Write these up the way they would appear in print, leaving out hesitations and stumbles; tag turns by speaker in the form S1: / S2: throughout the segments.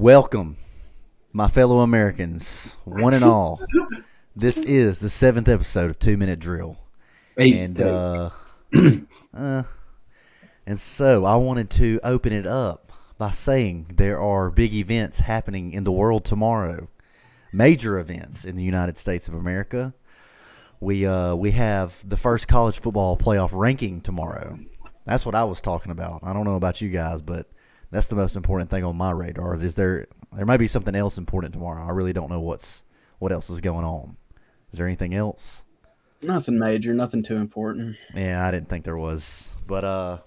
S1: Welcome, my fellow Americans, one and all. This is the 7th episode of 2 Minute Drill. And so I wanted to open it up by saying there are big events happening in the world tomorrow. Major events in the United States of America. We have the first college football playoff ranking tomorrow. That's what I was talking about. I don't know about you guys, but that's the most important thing on my radar. There might be something else important tomorrow. I really don't know what else is going on. Is there anything else?
S2: Nothing major, nothing too important.
S1: Yeah, I didn't think there was. But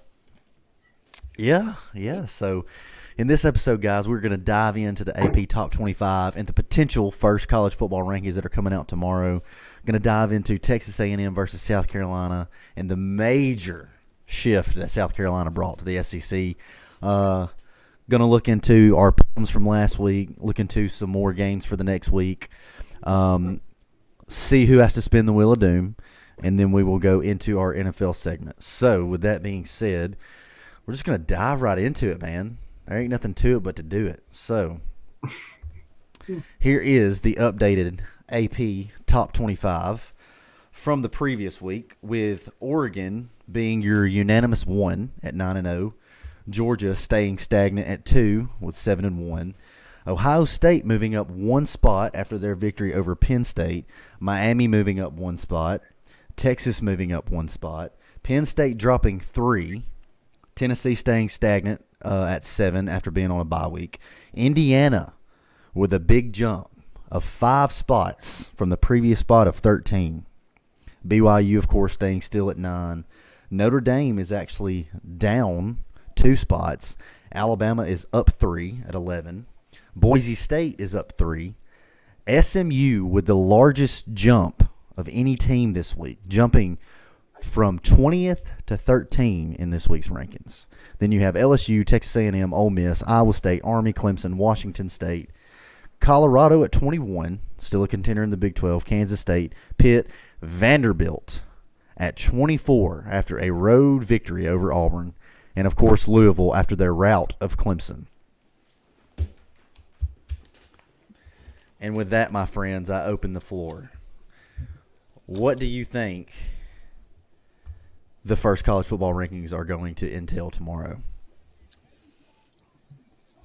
S1: yeah. So in this episode, guys, we're going to dive into the AP Top 25 and the potential first college football rankings that are coming out tomorrow. Going to dive into Texas A&M versus South Carolina and the major shift that South Carolina brought to the SEC. Going to look into our problems from last week, look into some more games for the next week, see who has to spin the wheel of doom, and then we will go into our NFL segment. So with that being said, we're just going to dive right into it, man. There ain't nothing to it but to do it. So here is the updated AP Top 25 from the previous week, with Oregon being your unanimous 1 at 9-0, Georgia staying stagnant at 2 with 7-1, Ohio State moving up 1 spot after their victory over Penn State, Miami moving up 1 spot, Texas moving up 1 spot, Penn State dropping 3, Tennessee staying stagnant at 7 after being on a bye week, Indiana with a big jump of 5 spots from the previous spot of 13. BYU, of course, staying still at 9. Notre Dame is actually down 2 spots. Alabama is up 3 at 11. Boise State is up 3. SMU with the largest jump of any team this week, jumping from 20th to 13 in this week's rankings. Then you have LSU, Texas A&M, Ole Miss, Iowa State, Army, Clemson, Washington State, Colorado at 21, still a contender in the Big 12, Kansas State, Pitt, Vanderbilt at 24 after a road victory over Auburn, and, of course, Louisville after their rout of Clemson. And with that, my friends, I open the floor. What do you think the first college football rankings are going to entail tomorrow?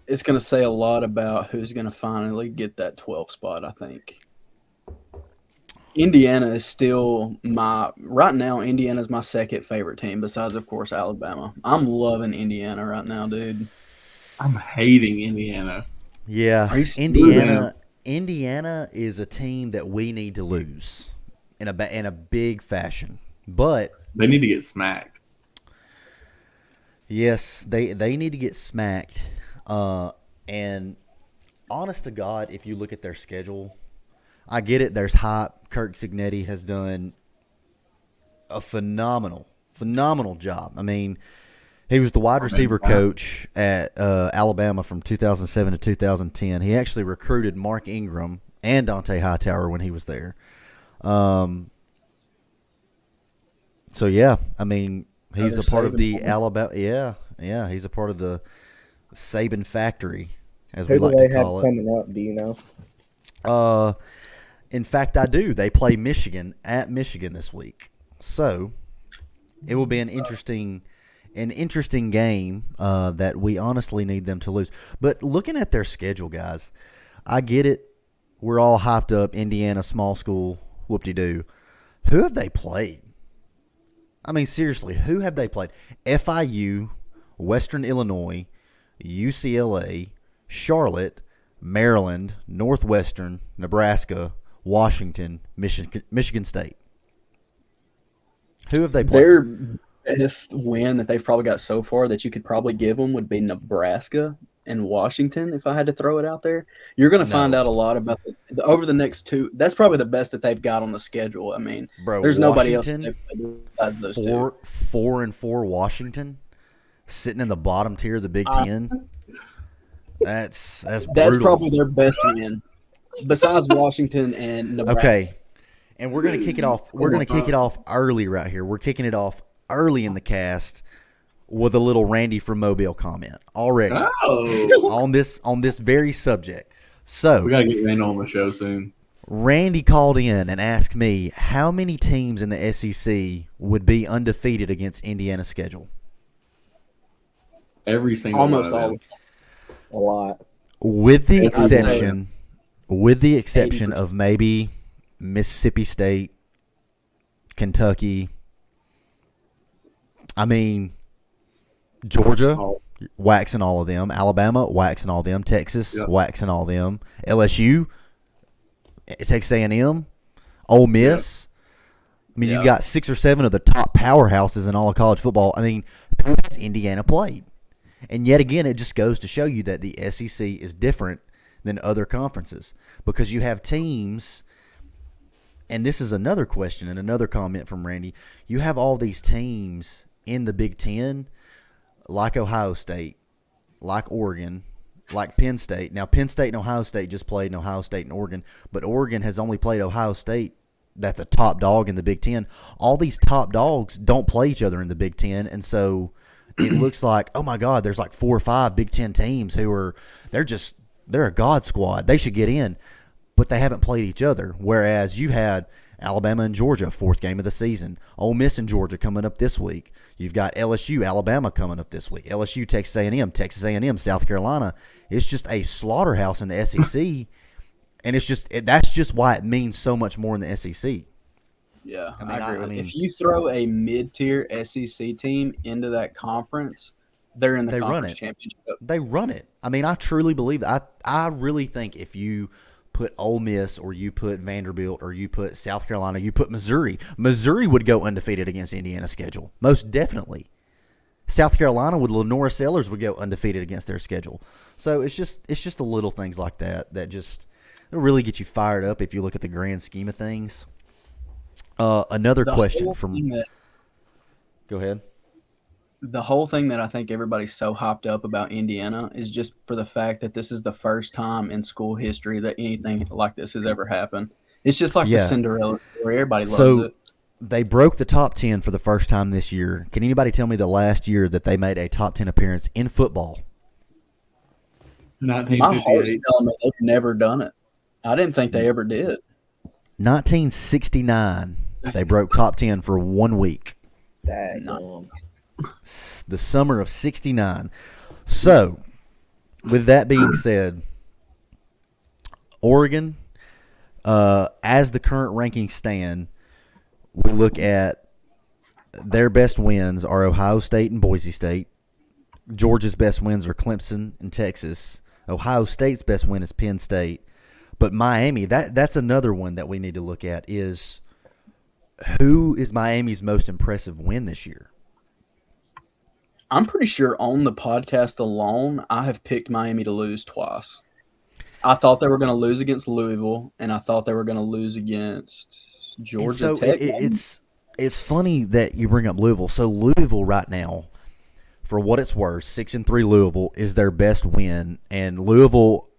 S2: It's going to say a lot about who's going to finally get that 12th spot, I think. Indiana is still right now, Indiana's my second favorite team besides, of course, Alabama. I'm loving Indiana right now, dude.
S3: I'm hating Indiana.
S1: Yeah, Indiana is a team that we need to lose in a big fashion. But
S3: they need to get smacked.
S1: Yes, they need to get smacked. And honest to God, if you look at their schedule, I get it. There's hype. Kirk Cignetti has done a phenomenal job. I mean, he was the wide receiver coach at Alabama from 2007 to 2010. He actually recruited Mark Ingram and Dante Hightower when he was there. So, yeah, I mean, he's a part of the Alabama. Yeah, he's a part of the Saban factory, as we like to call it.
S4: Who do they have coming up? Do you know?
S1: In fact, I do. They play Michigan at Michigan this week, so it will be an interesting game that we honestly need them to lose. But looking at their schedule, guys, I get it. We're all hyped up. Indiana, small school, whoop-de-doo. Who have they played? I mean, seriously, who have they played? FIU, Western Illinois, UCLA, Charlotte, Maryland, Northwestern, Nebraska, Washington, Michigan State. Who have they played?
S2: Their best win that they've probably got so far that you could probably give them would be Nebraska and Washington, if I had to throw it out there. You're going to find out a lot about over the next 2. That's probably the best that they've got on the schedule. I mean, there's nobody else besides those
S1: 4-4 Washington, sitting in the bottom tier of the Big Ten. That's brutal.
S2: That's probably their best win, besides Washington and Nebraska.
S1: Okay, and we're gonna kick it off. We're gonna kick it off early right here. We're kicking it off early in the cast with a little Randy from Mobile comment already
S3: Oh,
S1: on this very subject. So
S3: we gotta get Randall on the show soon.
S1: Randy called in and asked me how many teams in the SEC would be undefeated against Indiana's schedule.
S3: Every single
S2: Almost
S3: one of
S2: all.
S3: them.
S4: A lot.
S1: With the
S3: I'd
S2: say-
S1: exception of maybe Mississippi State, Kentucky. I mean, Georgia,
S3: Oh,
S1: waxing all of them. Alabama, waxing all of them. Texas,
S3: Yep.
S1: waxing all of them. LSU, Texas A&M, Ole Miss. I mean,
S2: Yeah.
S1: you got 6 or 7 of the top powerhouses in all of college football. I mean, who has Indiana played? And yet again, it just goes to show you that the SEC is different than other conferences because you have teams, and this is another question and another comment from Randy. You have all these teams in the Big Ten, like Ohio State, like Oregon, like Penn State. Now, Penn State and Ohio State just played in Ohio State and Oregon, but Oregon has only played Ohio State. That's a top dog in the Big Ten. All these top dogs don't play each other in the Big Ten, and so it looks like, oh my God, there's like 4 or 5 Big Ten teams who are they're a god squad. They should get in, but they haven't played each other. Whereas you had Alabama and Georgia, 4th game of the season. Ole Miss and Georgia coming up this week. You've got LSU, Alabama coming up this week. LSU, Texas A&M, South Carolina. It's just a slaughterhouse in the SEC, and that's just why it means so much more in the SEC.
S2: Yeah,
S1: I mean,
S2: I agree.
S1: I mean-
S2: If you throw a mid-tier SEC team into that conference, they're in the
S1: They run
S2: conference
S1: it.
S2: championship.
S1: They run it. I mean, I truly believe that. I really think if you put Ole Miss or you put Vanderbilt or you put South Carolina, you put Missouri would go undefeated against Indiana's schedule. Most definitely. South Carolina with Lenora Sellers would go undefeated against their schedule. So it's just the little things like that just it'll really get you fired up if you look at the grand scheme of things. Another
S2: The
S1: question
S2: whole
S1: from
S2: thing that-
S1: Go ahead.
S2: the whole thing that I think everybody's so hopped up about Indiana is just for the fact that this is the first time in school history that anything like this has ever happened. It's just like
S1: Yeah.
S2: the Cinderella story. Everybody loves
S1: So
S2: it.
S1: they broke the top 10 for the first time this year. Can anybody tell me the last year that they made a top 10 appearance in football?
S2: My heart's
S3: 1958.
S2: telling me they've never done it. I didn't think they ever did.
S1: 1969, they broke top 10 for 1 week.
S4: Daggone.
S1: The summer of 69. So, with that being said, Oregon, as the current rankings stand, we look at their best wins are Ohio State and Boise State. Georgia's best wins are Clemson and Texas. Ohio State's best win is Penn State. But Miami, that's another one that we need to look at is who is Miami's most impressive win this year?
S2: I'm pretty sure on the podcast alone, I have picked Miami to lose twice. I thought they were going to lose against Louisville, and I thought they were going to lose against Georgia
S1: And so
S2: Tech.
S1: it's funny that you bring up Louisville. So Louisville right now, for what it's worth, 6-3 Louisville is their best win, and Louisville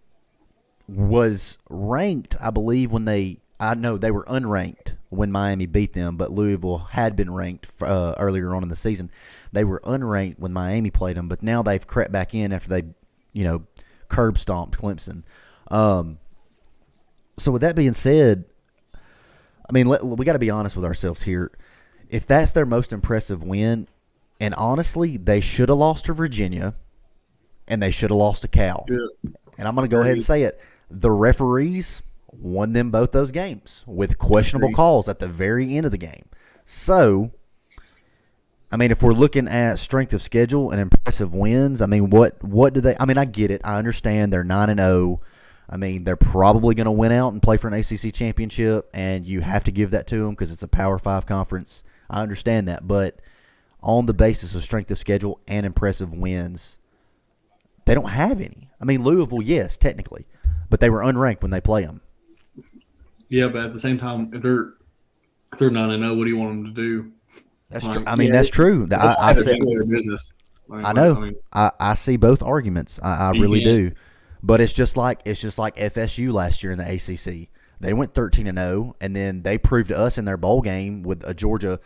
S1: was ranked, I believe, they were unranked when Miami beat them, but Louisville had been ranked earlier on in the season. They were unranked when Miami played them, but now they've crept back in after they, curb stomped Clemson. So with that being said, I mean, we got to be honest with ourselves here. If that's their most impressive win, and honestly, they should have lost to Virginia, and they should have lost to Cal.
S3: Yeah.
S1: And I'm going to go ahead and say it. The referees won them both those games with questionable calls at the very end of the game. So, I mean, if we're looking at strength of schedule and impressive wins, I mean, what do they – I mean, I get it. I understand they're 9-0. I mean, they're probably going to win out and play for an ACC championship, and you have to give that to them because it's a Power 5 conference. I understand that. But on the basis of strength of schedule and impressive wins, they don't have any. I mean, Louisville, yes, technically, but they were unranked when they play them.
S3: Yeah, but at the same time, if they're 9-0, what do you want them to do?
S1: That's
S3: Like,
S1: true. I mean,
S2: yeah,
S1: that's true. I
S3: They're
S1: said,
S3: handling their business. Like,
S1: I know.
S3: mean,
S1: I see both arguments. I really
S3: Yeah.
S1: do. But it's just like FSU last year in the ACC. They went 13-0, and then they proved to us in their bowl game with Georgia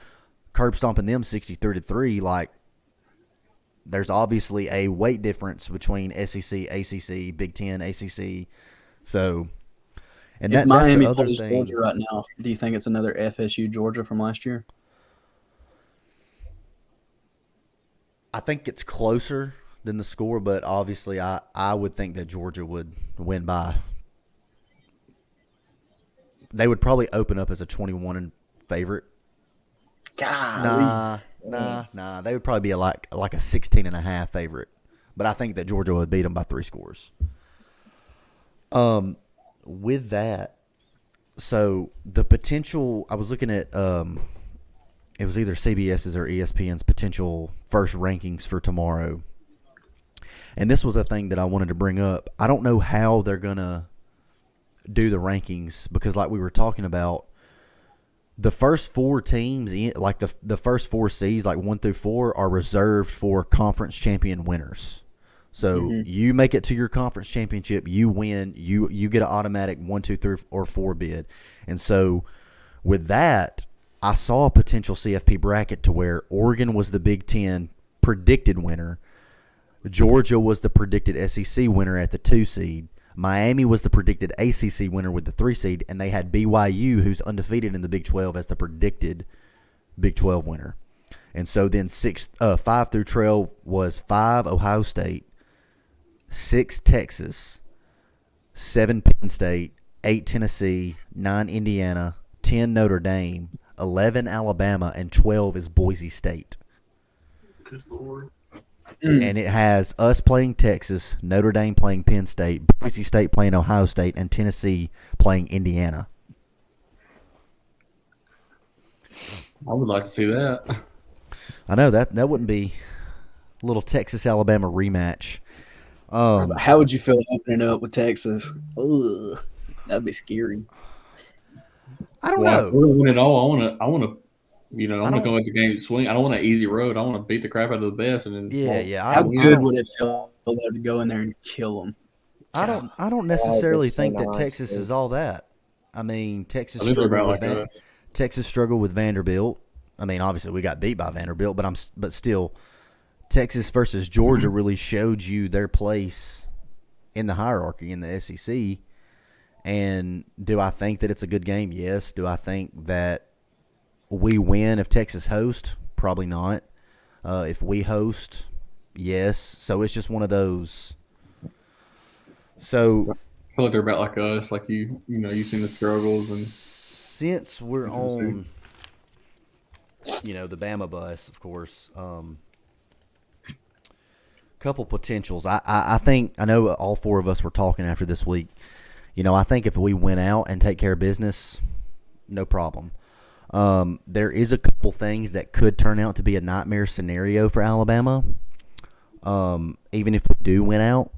S1: curb stomping them 63-3. Like, there's obviously a weight difference between SEC, ACC, Big Ten, ACC. So, and
S2: If
S1: that's
S2: Miami
S1: the other
S2: plays
S1: thing.
S2: Georgia right now, do you think it's another FSU Georgia from last year?
S1: I think it's closer than the score, but obviously I would think that Georgia would win by. They would probably open up as a 21 favorite.
S2: God,
S1: Nah. They would probably be like a 16.5 favorite. But I think that Georgia would beat them by 3 scores. With that, so the potential, I was looking at, it was either CBS's or ESPN's potential first rankings for tomorrow. And this was a thing that I wanted to bring up. I don't know how they're going to do the rankings because like we were talking about, the first 4 teams, like the first 4 seeds, like 1 through 4, are reserved for conference champion winners. So you make it to your conference championship, you win, you get an automatic 1, 2, 3, or 4 bid. And so with that, I saw a potential CFP bracket to where Oregon was the Big Ten predicted winner, Georgia was the predicted SEC winner at the 2 seed, Miami was the predicted ACC winner with the 3 seed, and they had BYU, who's undefeated in the Big 12, as the predicted Big 12 winner. And so then 5 through 12 was 5 Ohio State, 6 Texas, 7 Penn State, 8 Tennessee, 9 Indiana, 10 Notre Dame, 11 Alabama, and 12 is Boise State.
S3: Good Lord.
S1: And it has us playing Texas, Notre Dame playing Penn State, Boise State playing Ohio State, and Tennessee playing Indiana.
S3: I would like to see that.
S1: I know that wouldn't be a little Texas-Alabama rematch.
S2: how would you feel opening up with Texas? Ugh, that'd be scary.
S1: I don't
S3: Well,
S1: know.
S3: if we're gonna win it all. I want to, I
S1: I
S3: want to
S1: don't-
S3: go at the game swing. I don't want an easy road. I want to beat the crap out of the best, and then
S1: Yeah.
S2: How
S1: I
S2: good
S1: don't-
S2: would it feel though to go in there and kill them?
S1: I don't necessarily
S4: that's so
S1: think that
S4: nice,
S1: Texas
S4: dude.
S1: is all that. I mean, Texas
S3: I think they're
S1: struggled
S3: about
S1: with
S3: like that.
S1: Texas struggled with Vanderbilt. I mean, obviously we got beat by Vanderbilt, but still, Texas versus Georgia really showed you their place in the hierarchy in the SEC. And do I think that it's a good game? Yes. Do I think that we win if Texas hosts? Probably not. If we host, yes. So it's just one of those. So
S3: I feel like they're about like us. Like you've seen the struggles, and
S1: since we're on, the Bama bus, of course, couple potentials. I think, I know all 4 of us were talking after this week. I think if we win out and take care of business, no problem. There is a couple things that could turn out to be a nightmare scenario for Alabama, even if we do win out.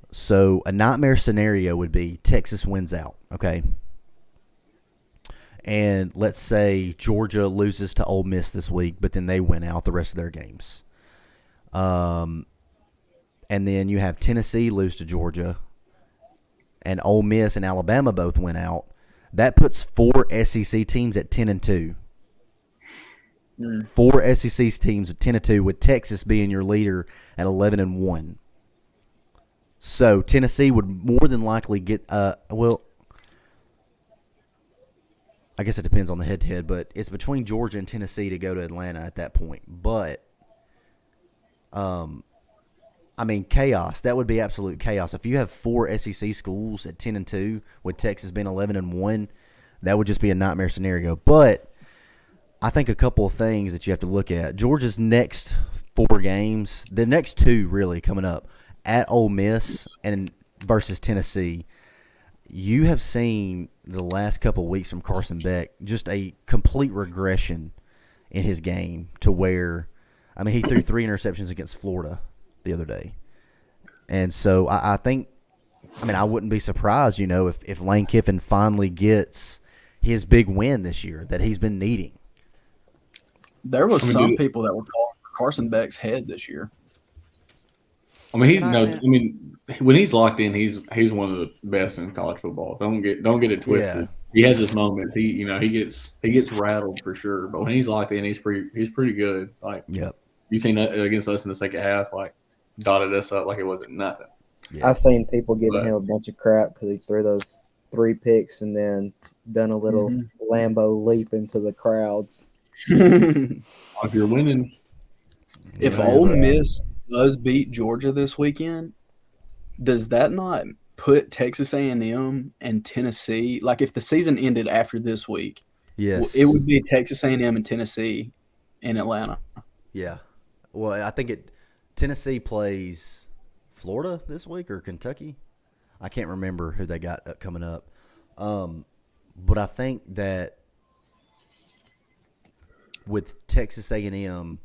S1: So a nightmare scenario would be Texas wins out, okay? And let's say Georgia loses to Ole Miss this week, but then they win out the rest of their games. And then you have Tennessee lose to Georgia, and Ole Miss and Alabama both win out. That puts 4 SEC teams at 10-2. 4 SEC teams at 10-2, with Texas being your leader at 11-1. So Tennessee would more than likely get I guess it depends on the head-to-head, but it's between Georgia and Tennessee to go to Atlanta at that point. But chaos. That would be absolute chaos. If you have 4 SEC schools at 10-2, with Texas being 11-1, that would just be a nightmare scenario. But I think a couple of things that you have to look at. Georgia's next 4 games, the next 2 really coming up, at Ole Miss and versus Tennessee. You have seen the last couple of weeks from Carson Beck just a complete regression in his game to where, he threw 3 interceptions against Florida the other day. And so I think, I wouldn't be surprised, if Lane Kiffin finally gets his big win this year that he's been needing.
S2: There was some people that were calling for Carson Beck's head this year.
S3: When he's locked in, he's one of the best in college football. Don't get it twisted.
S1: Yeah.
S3: He has his moments. He gets rattled for sure, but when he's locked in, he's pretty good. Like,
S1: Yep.
S3: You seen that against us in the second half, like dotted us up like it wasn't nothing.
S1: Yeah.
S4: I seen people giving
S3: But-
S4: him a bunch of crap because he threw those 3 picks and then done a little Lambo leap into the crowds.
S3: If you're winning,
S2: If
S3: Yeah.
S2: Ole Miss does beat Georgia this weekend, does that not put Texas A&M and Tennessee? Like, if the season ended after this week,
S1: Yes.
S2: it would be Texas A&M and Tennessee in Atlanta.
S1: Yeah. Well, I think Tennessee plays Florida this week or Kentucky. I can't remember who they got coming up. But I think that with Texas A&M,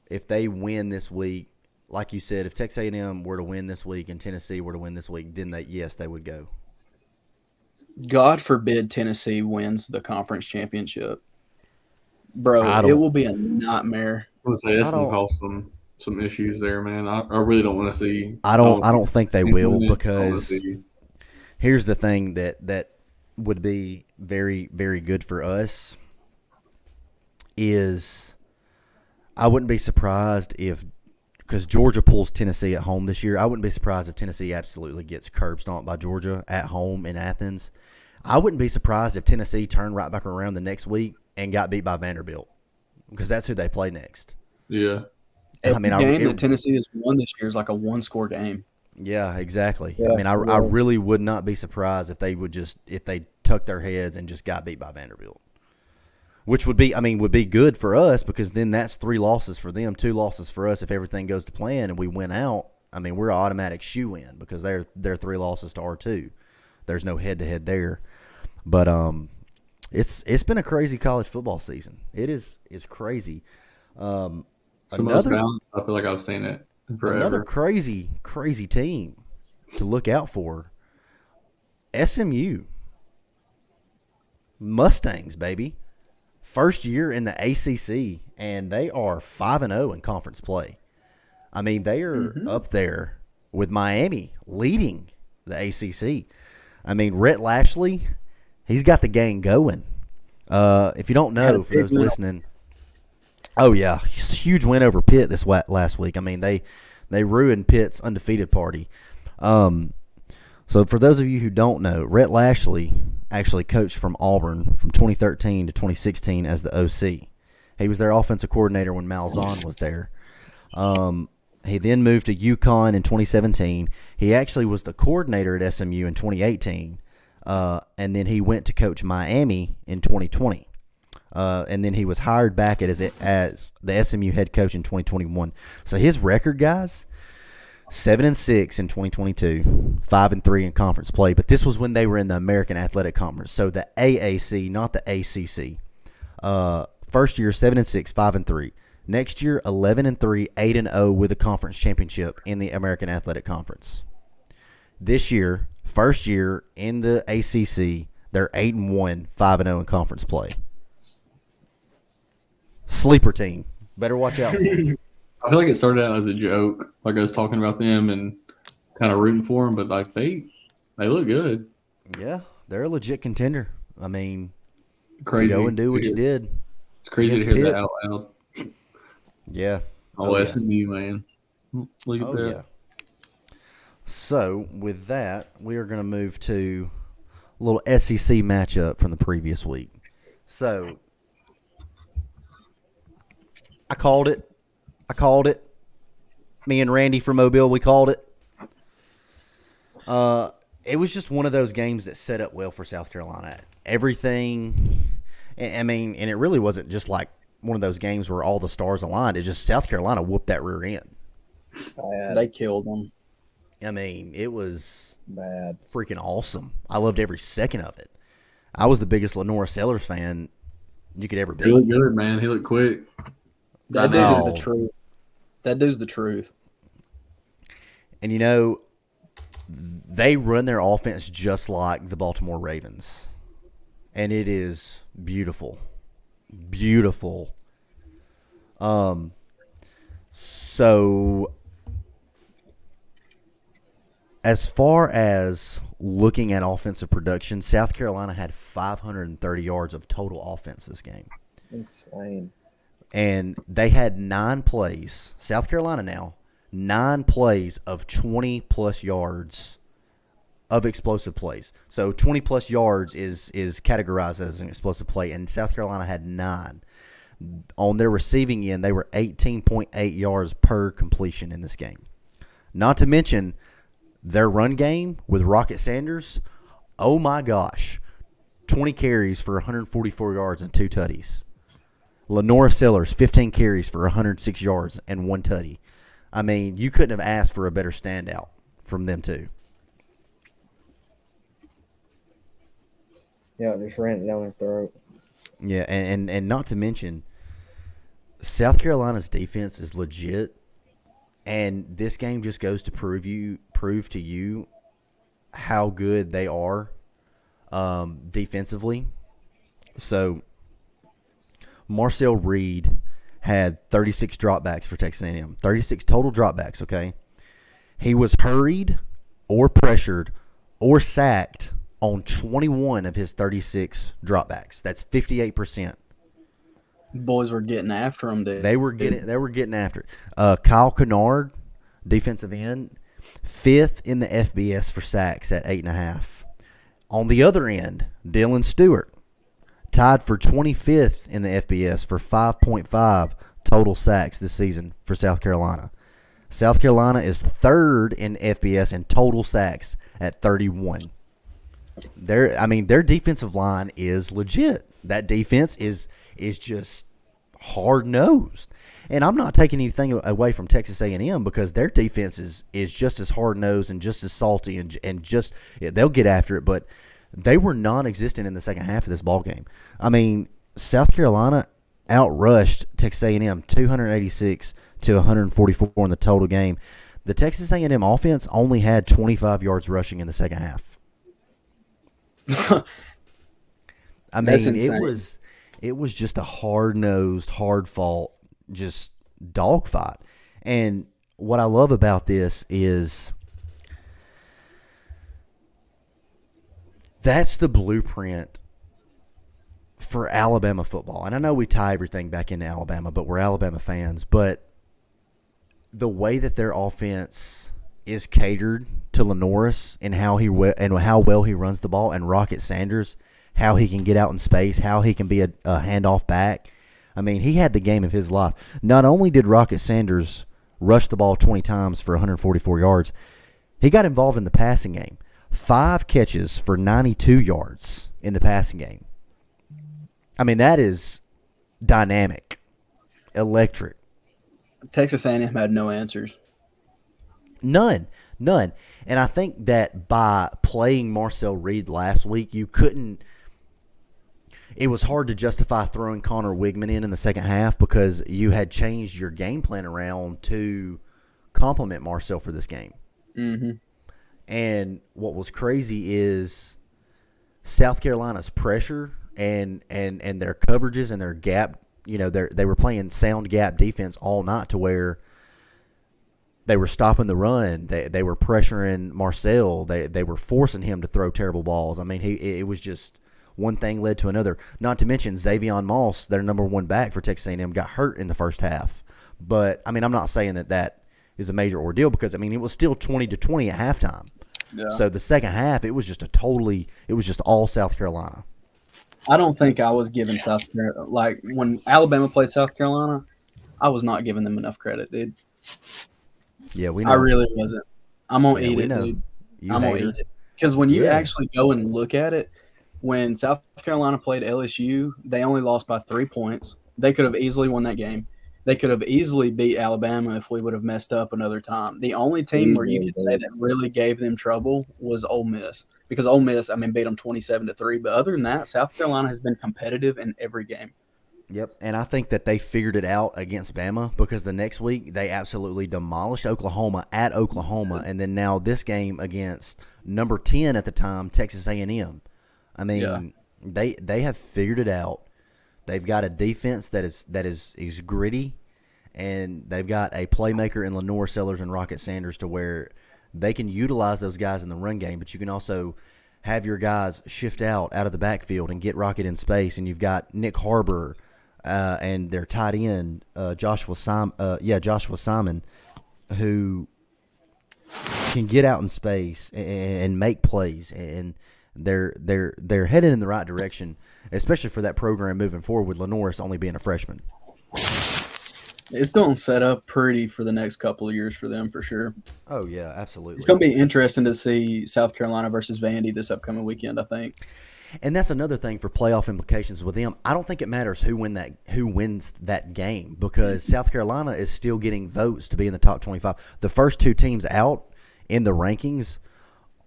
S1: if they win this week, like you said, if Texas A&M were to win this week and Tennessee were to win this week, then they would go.
S2: God forbid Tennessee wins the conference championship. Bro,
S1: I
S2: it
S1: don't-
S2: will be a nightmare.
S3: I would say that's
S1: I
S3: gonna
S1: don't-
S3: cause some issues there, man. I really don't want to see.
S1: I don't think they will,
S3: I wanna
S1: because
S3: see-
S1: here's the thing that would be very, very good for us is I wouldn't be surprised if, because Georgia pulls Tennessee at home this year, I wouldn't be surprised if Tennessee absolutely gets curb stomped by Georgia at home in Athens. I wouldn't be surprised if Tennessee turned right back around the next week and got beat by Vanderbilt, because that's who they play next.
S3: Yeah,
S2: Every
S1: mean,
S2: game that Tennessee has won this year is like a one-score game.
S1: Yeah, exactly.
S4: Yeah,
S1: I mean, I
S4: yeah.
S1: really would not be surprised if they tuck their heads and just got beat by Vanderbilt, which would be good for us, because then that's 3 losses for them, 2 losses for us if everything goes to plan and we win out. I mean, we're an automatic shoe-in because they're 3 losses to our 2. There's no head-to-head there, but it's been a crazy college football season. It's crazy.
S3: it's the most balanced. I feel like I've seen it in forever.
S1: Another crazy team to look out for. SMU. Mustangs, baby. First year in the ACC, and they are 5-0 in conference play. I mean, they are up there with Miami leading the ACC. I mean, Rhett Lashley, he's got the gang going. If you don't know, for those listening, oh yeah, huge win over Pitt this last week. I mean, they ruined Pitt's undefeated party. So for those of you who don't know, Rhett Lashley actually coached from Auburn from 2013 to 2016 as the OC. He was their offensive coordinator when Malzahn was there. He then moved to UConn in 2017. He actually was the coordinator at SMU in 2018, and then he went to coach Miami in 2020. And then he was hired back as the SMU head coach in 2021. So his record, guys, 7-6 in 2022, 5-3 in conference play. But this was when they were in the American Athletic Conference, so the AAC, not the ACC. First year, 7-6, 5-3. Next year, 11-3, 8-0 with a conference championship in the American Athletic Conference. This year, first year in the ACC, they're 8-1, 5-0 in conference play. Sleeper team. Better watch out for them.
S3: I feel like it started out as a joke, like I was talking about them and kind of rooting for them, but like they look good.
S1: Yeah, they're a legit contender. I mean,
S3: Crazy.
S1: go and do what you did.
S3: It's crazy to
S1: against
S3: hear
S1: Pitt.
S3: that out loud.
S1: Yeah.
S3: Oh,
S1: yeah.
S3: SMU, man. Look at
S1: Oh,
S3: that.
S1: yeah. So, with that, we are going to move to a little SEC matchup from the previous week. So, I called it. Me and Randy from Mobile, we called it. It was just one of those games that set up well for South Carolina. Everything, I mean, and it really wasn't just like one of those games where all the stars aligned. It just South Carolina whooped that rear end.
S4: Bad.
S2: They killed them.
S1: I mean, it was
S4: Bad.
S1: freaking awesome. I loved every second of it. I was the biggest Lenora Sellers fan you could ever
S3: He
S1: be.
S3: looked good, man. He looked quick.
S2: That dude is the
S1: No.
S2: truth. That dude's the truth.
S1: And, you know, they run their offense just like the Baltimore Ravens. And it is beautiful. Beautiful. So, as far as looking at offensive production, South Carolina had 530 yards of total offense this game.
S4: Insane.
S1: and they had 9 plays. South Carolina now, 9 plays of 20-plus yards of explosive plays. So 20-plus yards is categorized as an explosive play, and South Carolina had 9. On their receiving end, they were 18.8 yards per completion in this game. Not to mention their run game with Rocket Sanders, oh my gosh, 20 carries for 144 yards and 2 tutties. Lenora Sellers, 15 carries for 106 yards and 1 tutty. I mean, you couldn't have asked for a better standout from them two.
S4: Yeah, just ran it down their throat.
S1: Yeah, and not to mention, South Carolina's defense is legit, and this game just goes to prove to you how good they are defensively. So Marcel Reed had 36 dropbacks for Texas A&M. 36 total dropbacks, okay? He was hurried or pressured or sacked on 21 of his 36 dropbacks. That's 58%.
S2: Boys were getting after him, dude.
S1: They were getting after it. Kyle Kennard, defensive end, 5th in the FBS for sacks at 8.5. On the other end, Dylan Stewart, tied for 25th in the FBS for 5.5 total sacks this season for South Carolina. South Carolina is 3rd in FBS in total sacks at 31. Their defensive line is legit. That defense is just hard-nosed. And I'm not taking anything away from Texas A&M because their defense is just as hard-nosed and just as salty and just they'll get after it, but they were non-existent in the second half of this ball game. I mean, South Carolina outrushed Texas A&M 286 to 144 in the total game. The Texas A&M offense only had 25 yards rushing in the second half. I mean, it was just a hard-nosed, hard-fought, just dogfight. And what I love about this is that's the blueprint for Alabama football. And I know we tie everything back into Alabama, but we're Alabama fans. But the way that their offense is catered to Lenoris and how well he runs the ball, and Rocket Sanders, how he can get out in space, how he can be a handoff back. I mean, he had the game of his life. Not only did Rocket Sanders rush the ball 20 times for 144 yards, he got involved in the passing game. 5 catches for 92 yards in the passing game. I mean, that is dynamic, electric.
S2: Texas A&M had no answers.
S1: None. And I think that by playing Marcel Reed last week, it was hard to justify throwing Connor Wigman in the second half because you had changed your game plan around to complement Marcel for this game.
S2: Mm-hmm.
S1: And what was crazy is South Carolina's pressure and their coverages and their gap. You know, they were playing sound gap defense all night to where they were stopping the run. They were pressuring Marcel. They were forcing him to throw terrible balls. I mean, it was just one thing led to another. Not to mention Xavion Moss, their number 1 back for Texas A&M, got hurt in the first half. But I mean, I'm not saying that is a major ordeal because I mean it was still 20-20 at halftime. Yeah. So the second half, it was just all South Carolina.
S2: I don't think I was giving South Carolina, like when Alabama played South Carolina, I was not giving them enough credit, dude.
S1: Yeah, we know.
S2: I really wasn't. I'm going to eat it, dude. I'm going to eat it. Because when you actually go and look at it, when South Carolina played LSU, they only lost by 3 points. They could have easily won that game. They could have easily beat Alabama if we would have messed up another time. The only team where you could say that really gave them trouble was Ole Miss. Because Ole Miss, I mean, beat them 27-3. But other than that, South Carolina has been competitive in every game.
S1: Yep, and I think that they figured it out against Bama because the next week they absolutely demolished Oklahoma at Oklahoma, and then now this game against number 10 at the time, Texas A&M. I mean, they have figured it out. They've got a defense that is gritty, and they've got a playmaker in Lenore Sellers and Rocket Sanders to where they can utilize those guys in the run game, but you can also have your guys shift out of the backfield and get Rocket in space, and you've got Nick Harbor, and their tight end Joshua Simon, who can get out in space and make plays, and they're headed in the right direction, especially for that program moving forward with Lenoris only being a freshman.
S2: It's going to set up pretty for the next couple of years for them for sure.
S1: Oh yeah, absolutely.
S2: It's going to be interesting to see South Carolina versus Vandy this upcoming weekend, I think.
S1: And that's another thing for playoff implications with them. I don't think it matters who wins that game, because South Carolina is still getting votes to be in the top 25. The first two teams out in the rankings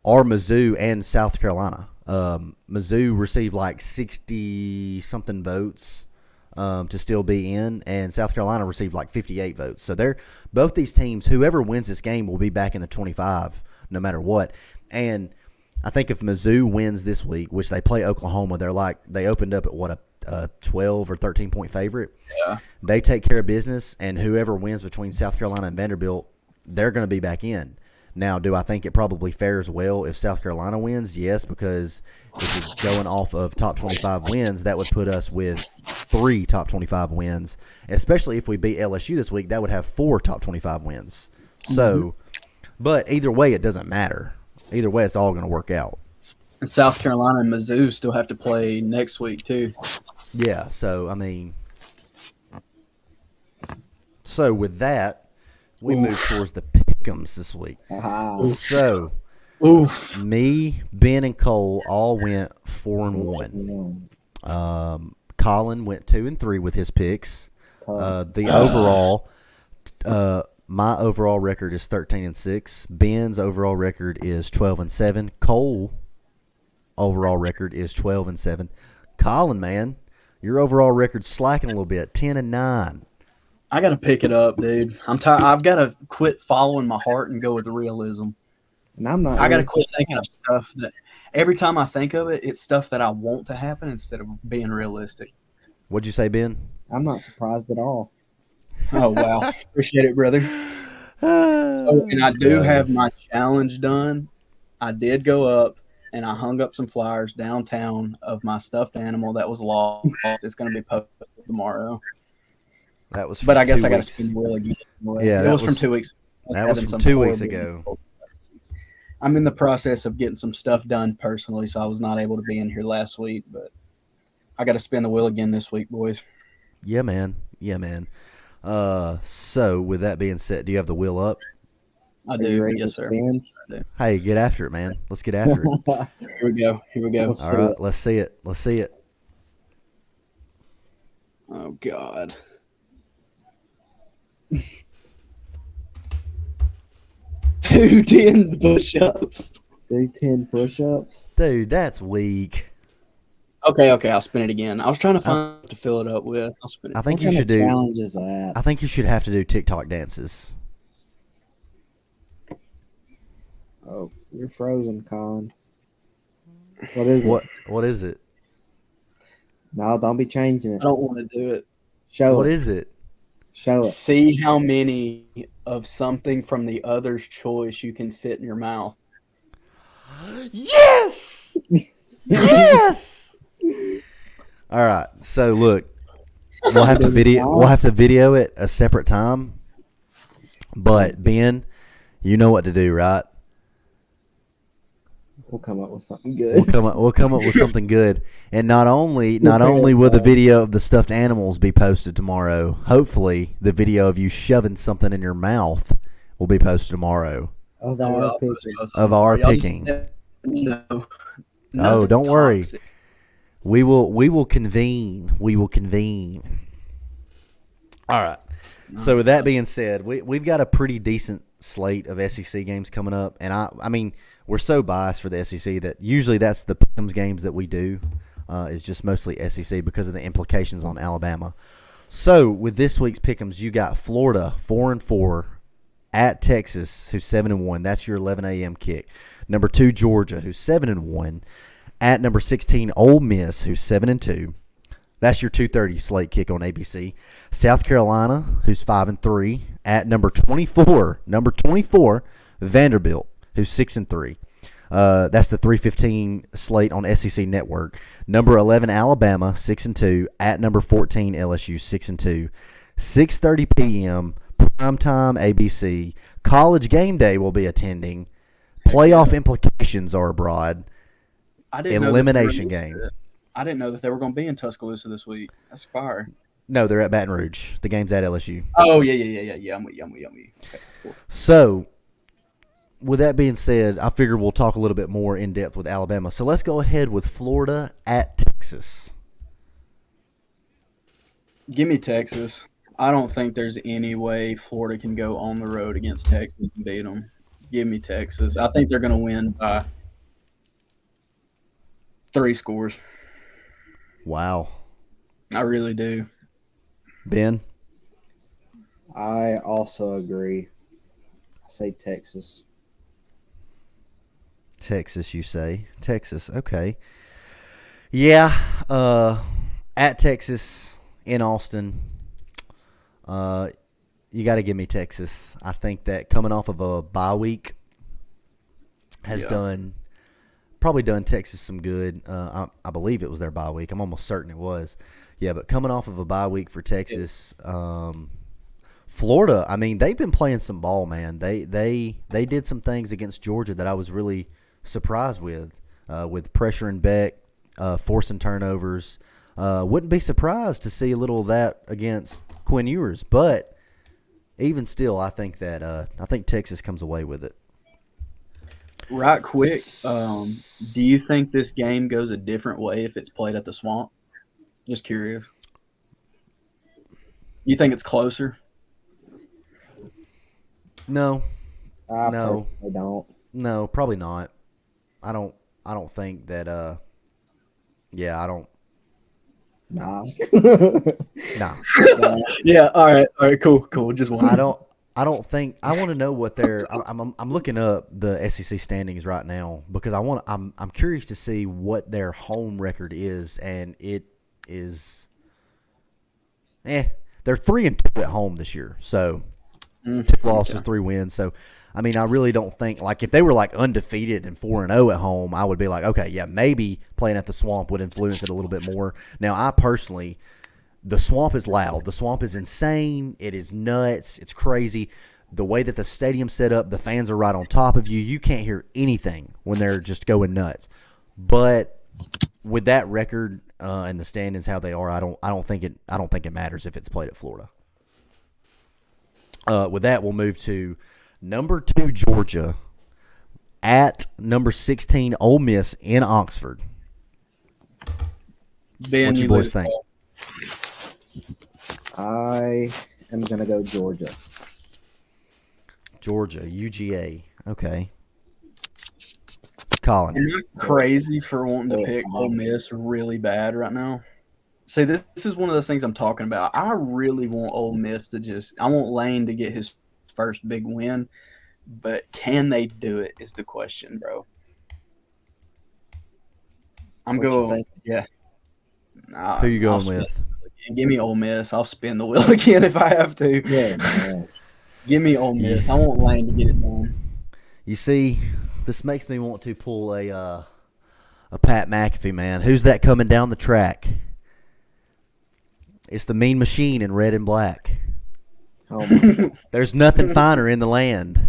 S1: are Mizzou and South Carolina. Mizzou received like 60-something votes to still be in, and South Carolina received like 58 votes. So they're both these teams, whoever wins this game will be back in the 25 no matter what. And I think if Mizzou wins this week, which they play Oklahoma, they opened up at a 12 or 13 point favorite.
S2: Yeah.
S1: They take care of business, and whoever wins between South Carolina and Vanderbilt, they're going to be back in. Now, do I think it probably fares well if South Carolina wins? Yes, because if it's going off of top 25 wins, that would put us with 3 top 25 wins. Especially if we beat LSU this week, that would have 4 top 25 wins. So, but either way, it doesn't matter. Either way, it's all going to work out.
S2: And South Carolina and Mizzou still have to play next week too.
S1: Yeah, so, I mean, so with that, we move towards the pick'ems this week. So, me, Ben, and Cole all went 4-1. Colin went 2-3 with his picks. The overall, my overall record is 13-6. Ben's overall record is 12-7. Cole overall record is 12-7. Colin, man, your overall record's slacking a little bit, 10-9.
S2: I got to pick it up, dude. I'm tired. I've got to quit following my heart and go with realism.
S4: And I'm not.
S2: I got to quit thinking of stuff that every time I think of it, it's stuff that I want to happen instead of being realistic.
S1: What'd you say, Ben?
S4: I'm not surprised at all.
S2: Oh, wow. Appreciate it, brother. Oh, and I do have my challenge done. I did go up and I hung up some flyers downtown of my stuffed animal that was lost. It's going to be posted tomorrow.
S1: That was,
S2: but I guess
S1: 2
S2: I got to
S1: weeks.
S2: spin the wheel again.
S1: Yeah,
S2: it was from 2 weeks.
S1: That was from 2 weeks ago.
S2: I'm in the process of getting some stuff done personally, so I was not able to be in here last week, but I got to spin the wheel again this week, boys.
S1: Yeah, man. Yeah, man. So with that being said, do you have the wheel up?
S2: I do. Yes, sir. I do.
S1: Hey, get after it, man. Let's get after it.
S2: Here we go. Here we go.
S1: All right, let's see it. Let's see it.
S2: Oh, God. Two 10 push-ups.
S4: 10 push-ups.
S1: Dude, that's weak.
S2: Okay, I'll spin it again. I was trying to find what to fill it up with. I'll spin it.
S1: I think
S4: What
S1: you
S4: kind
S1: should
S4: of
S1: do.
S4: challenge is that?
S1: I think you should have to do TikTok dances.
S4: Oh, you're frozen, Colin. What is it?
S1: What is it?
S4: No, don't be changing
S2: I
S4: it.
S2: don't want to do it.
S4: Show
S1: What
S4: it.
S1: is it?
S4: Show it.
S2: See how many of something from the other's choice you can fit in your mouth.
S1: Yes! Yes! All right. So look, we'll have to video it a separate time. But Ben, you know what to do, right?
S4: We'll come up with something
S1: We'll
S4: good.
S1: come up with something good. And not only will the video of the stuffed animals be posted tomorrow, hopefully the video of you shoving something in your mouth will be posted tomorrow
S4: Of our picture.
S1: of our picking. Oh, don't worry. We will convene. We will convene. All right. So with that being said, we've got a pretty decent slate of SEC games coming up, and I mean we're so biased for the SEC that usually that's the pick'ems games that we do. Is just mostly SEC because of the implications on Alabama. So with this week's pick'ems, you got Florida 4-4 at Texas, who's 7-1. That's your 11 a.m. kick. Number 2 Georgia, who's 7-1. At number 16 Ole Miss, who's 7-2. That's your 2:30 slate kick on ABC. South Carolina, who's 5-3. At number 24 Vanderbilt, who's 6-3. That's the 3:15 slate on SEC Network. Number 11 Alabama 6-2 at number 14 LSU 6-2. 6:30 p.m. primetime ABC. College Game Day will be attending. Playoff implications are abroad.
S2: I didn't know that
S1: Elimination
S2: they were-
S1: game.
S2: I didn't know that they were going to be in Tuscaloosa this week. That's fire.
S1: No, they're at Baton Rouge. The game's at LSU.
S2: Oh yeah. I'm with you. Okay, cool.
S1: So, with that being said, I figure we'll talk a little bit more in depth with Alabama. So let's go ahead with Florida at Texas.
S2: Give me Texas. I don't think there's any way Florida can go on the road against Texas and beat them. Give me Texas. I think they're going to win by 3 scores.
S1: Wow.
S2: I really do.
S1: Ben?
S4: I also agree. I say Texas.
S1: Texas, you say? Texas, okay. Yeah, at Texas in Austin, you got to give me Texas. I think that coming off of a bye week has probably done Texas some good. I believe it was their bye week. I'm almost certain it was. Yeah, but coming off of a bye week for Texas, Florida, I mean, they've been playing some ball, man. They did some things against Georgia that I was really surprised with pressuring Beck, forcing turnovers. Wouldn't be surprised to see a little of that against Quinn Ewers, but even still, I think Texas comes away with it.
S2: Right quick, do you think this game goes a different way if it's played at the Swamp? Just curious. You think it's closer?
S1: No,
S4: I
S1: No.
S4: personally don't.
S1: no, probably not. I don't think that. Yeah, I don't.
S4: Nah.
S1: Nah,
S2: Yeah. All right. Cool. Just one.
S1: I don't think. I want to know what their. I'm looking up the SEC standings right now because I'm curious to see what their home record is, and it is. They're 3-2 at home this year, so 2 losses, 3 wins. So, I mean, I really don't think if they were undefeated and 4-0 at home, I would be like, okay, yeah, maybe playing at the Swamp would influence it a little bit more. Now, I personally. The Swamp is loud. The Swamp is insane. It is nuts. It's crazy. The way that the stadium's set up, the fans are right on top of you. You can't hear anything when they're just going nuts. But with that record and the standings how they are, I don't think it matters if it's played at Florida. With that, we'll move to number 2 Georgia at number 16 Ole Miss in Oxford.
S2: Ben,
S1: What you boys think?
S4: I am going to go Georgia.
S1: Georgia, UGA. Okay. Colin.
S2: Am I crazy for wanting to pick Ole Miss really bad right now? See, this is one of those things I'm talking about. I really want Ole Miss I want Lane to get his first big win, but can they do it is the question, bro. I'm
S4: What you
S2: going,
S4: think?
S2: yeah. Nah,
S1: Who you
S2: I'll
S1: going
S2: spin
S1: with?
S2: the wheel again. Give me Ole Miss. I'll spin the wheel again if I have to.
S4: Yeah, man.
S2: Give me Ole Miss. I want Lane to get it done.
S1: You see, this makes me want to pull a Pat McAfee, man. Who's that coming down the track? It's the Mean Machine in red and black.
S4: Oh my.
S1: There's nothing finer in the land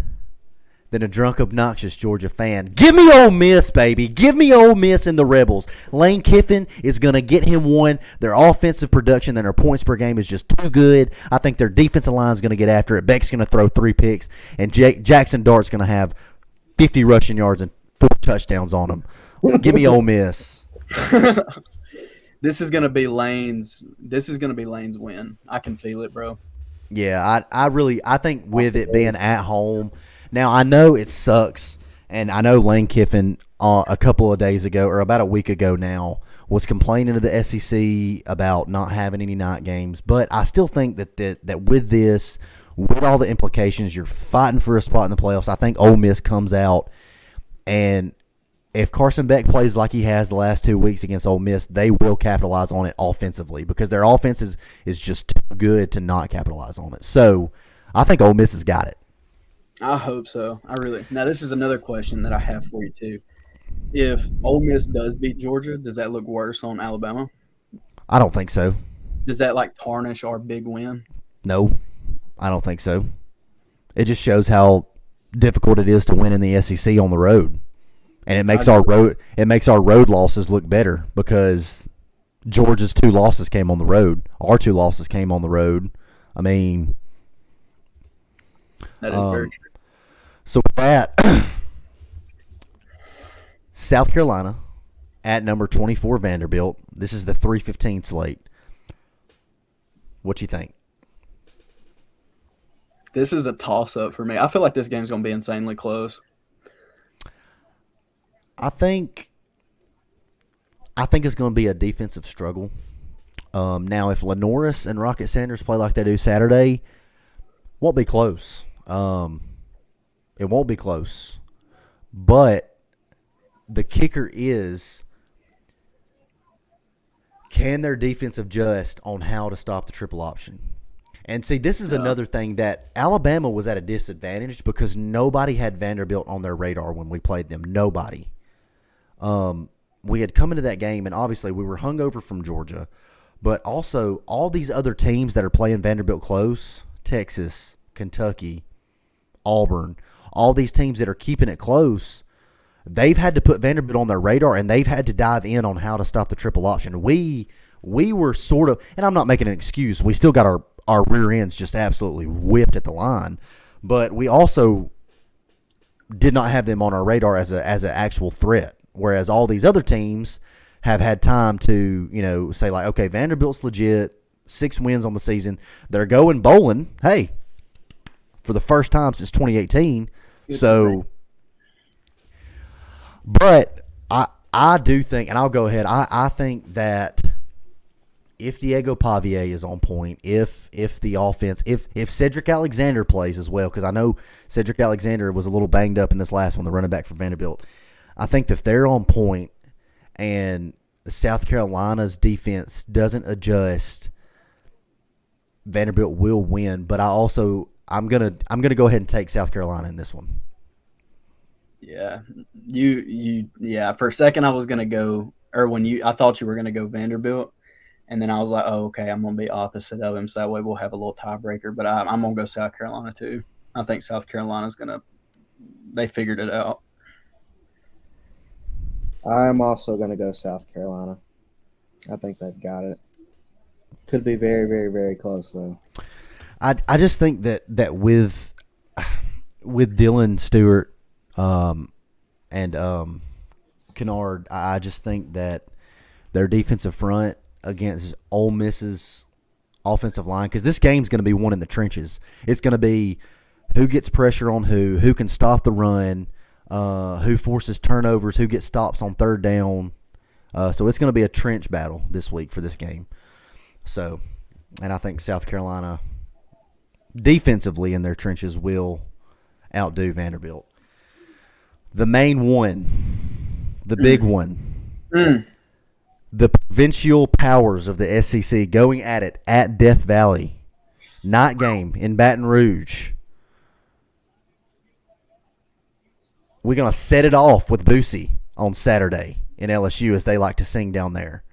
S1: than a drunk, obnoxious Georgia fan. Give me Ole Miss, baby. Give me Ole Miss and the Rebels. Lane Kiffin is going to get him one. Their offensive production and their points per game is just too good. I think their defensive line is going to get after it. Beck's going to throw 3 picks, and Jackson Dart's going to have 50 rushing yards and 4 touchdowns on him. Give me Ole Miss.
S2: This is gonna be Lane's win. I can feel it, bro.
S1: Yeah, I think with it being at home. Now, I know it sucks, and I know Lane Kiffin a couple of days ago, or about a week ago now, was complaining to the SEC about not having any night games. But I still think that with this, with all the implications, you're fighting for a spot in the playoffs. I think Ole Miss comes out, and if Carson Beck plays like he has the last 2 weeks against Ole Miss, they will capitalize on it offensively because their offense is just too good to not capitalize on it. So I think Ole Miss has got it.
S2: I hope so. Now, this is another question that I have for you too. if Ole Miss does beat Georgia, does that look worse on Alabama?
S1: I don't think so.
S2: Does that like tarnish our big win?
S1: No, I don't think so. It just shows how difficult it is to win in the SEC on the road, and it makes our road losses look better because Georgia's 2 losses came on the road. Our 2 losses came on the road. I mean,
S2: That is very true.
S1: so with that, South Carolina at number 24 Vanderbilt. This is the 3:15 slate. What you think?
S2: This is a toss-up for me. I feel like this game's going to be insanely close.
S1: I think it's going to be a defensive struggle. Now, if Lenoris and Rocket Sanders play like they do Saturday, won't be close. It won't be close. But the kicker is, can their defense adjust on how to stop the triple option? And see, this is another thing that Alabama was at a disadvantage because nobody had Vanderbilt on their radar when we played them. Nobody. We had come into that game, and obviously we were hungover from Georgia, but also all these other teams that are playing Vanderbilt close, Texas, Kentucky, Auburn, all these teams that are keeping it close, they've had to put Vanderbilt on their radar, and they've had to dive in on how to stop the triple option. We were sort of, and I'm not making an excuse, we still got our rear ends just absolutely whipped at the line, but we also did not have them on our radar as an actual threat, whereas all these other teams have had time to, say like, okay, Vanderbilt's legit, 6 wins on the season. They're going bowling, hey, for the first time since 2018. So, but I do think, and I'll go ahead, I think that if Diego Pavia is on point, if the offense, if Cedric Alexander plays as well, because I know Cedric Alexander was a little banged up in this last one, the running back for Vanderbilt. I think that if they're on point and South Carolina's defense doesn't adjust, Vanderbilt will win. But I'm gonna go ahead and take South Carolina in this one.
S2: Yeah, yeah. For a second, I was gonna go, or I thought you were gonna go Vanderbilt, and then I was like, oh, okay, I'm gonna be opposite of him, so that way we'll have a little tiebreaker. But I'm gonna go South Carolina too. I think South Carolina's they figured it out.
S4: I'm also going to go South Carolina. I think they've got it. Could be very, very, very close, though.
S1: I just think that with Dylan Stewart and Kennard, I just think that their defensive front against Ole Miss's offensive line, because this game's going to be won in the trenches. It's going to be who gets pressure on who can stop the run, who forces turnovers, who gets stops on third down. So it's going to be a trench battle this week for this game. So, and I think South Carolina defensively in their trenches will outdo Vanderbilt. The main one, the big one, the provincial powers of the SEC going at it at Death Valley. Night game in Baton Rouge. We're going to set it off with Boosie on Saturday in LSU, as they like to sing down there.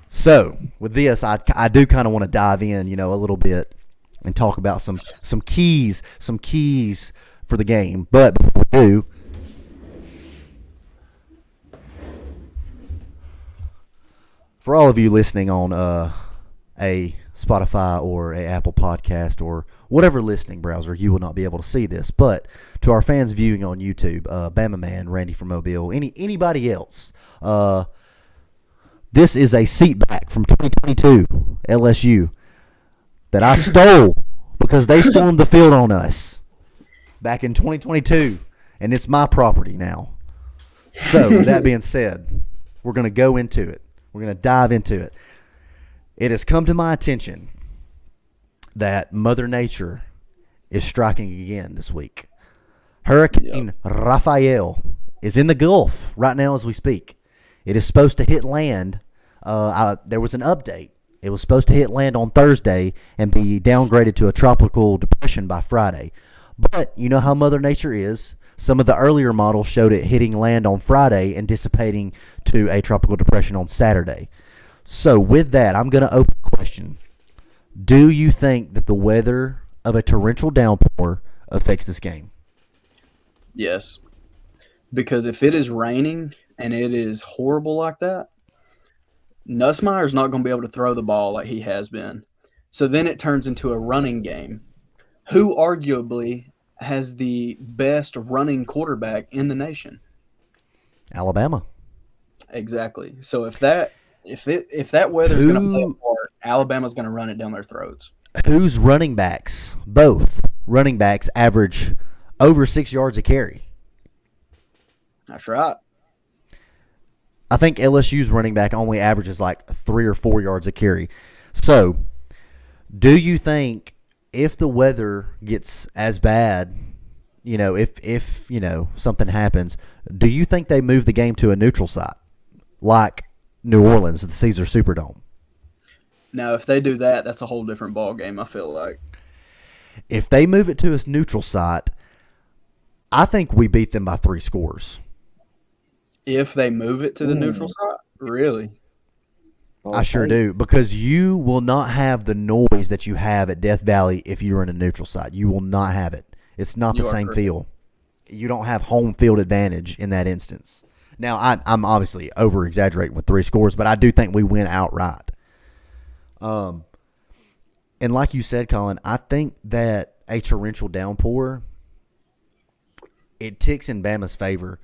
S1: So, with this, I do kind of want to dive in, a little bit and talk about some keys for the game. But before we do, for all of you listening on a Spotify or a Apple podcast or whatever listening browser, you will not be able to see this. But to our fans viewing on YouTube, Bama Man, Randy from Mobile, anybody else, this is a seat back from 2022 LSU that I stole because they stormed the field on us back in 2022, and it's my property now. So, with that being said, we're going to go into it. We're going to dive into it. It has come to my attention that Mother Nature is striking again this week. Hurricane Rafael is in the Gulf right now as we speak. It is supposed to hit land. There was an update. It was supposed to hit land on Thursday and be downgraded to a tropical depression by Friday. But you know how Mother Nature is. Some of the earlier models showed it hitting land on Friday and dissipating to a tropical depression on Saturday. So with that, I'm going to open the question. Do you think that the weather of a torrential downpour affects this game?
S2: Yes. Because if it is raining and it is horrible like that, Nussmeier's not going to be able to throw the ball like he has been. So then it turns into a running game. Who arguably has the best running quarterback in the nation?
S1: Alabama.
S2: Exactly. So if that weather's going to play a part, Alabama's going to run it down their throats.
S1: Whose running backs, both running backs, average over 6 yards a carry?
S2: That's right.
S1: I think LSU's running back only averages like 3 or 4 yards a carry. So, do you think if the weather gets as bad, if something happens, do you think they move the game to a neutral site like New Orleans at the Caesar Superdome?
S2: Now, if they do that, that's a whole different ball game, I feel like.
S1: If they move it to a neutral site, I think we beat them by 3 scores.
S2: If they move it to the neutral site? Really?
S1: I sure do, because you will not have the noise that you have at Death Valley if you're in a neutral site. You will not have it. It's not the same feel. You don't have home field advantage in that instance. Now, I'm obviously over-exaggerating with 3 scores, but I do think we win outright. And like you said, Colin, I think that a torrential downpour, it ticks in Bama's favor.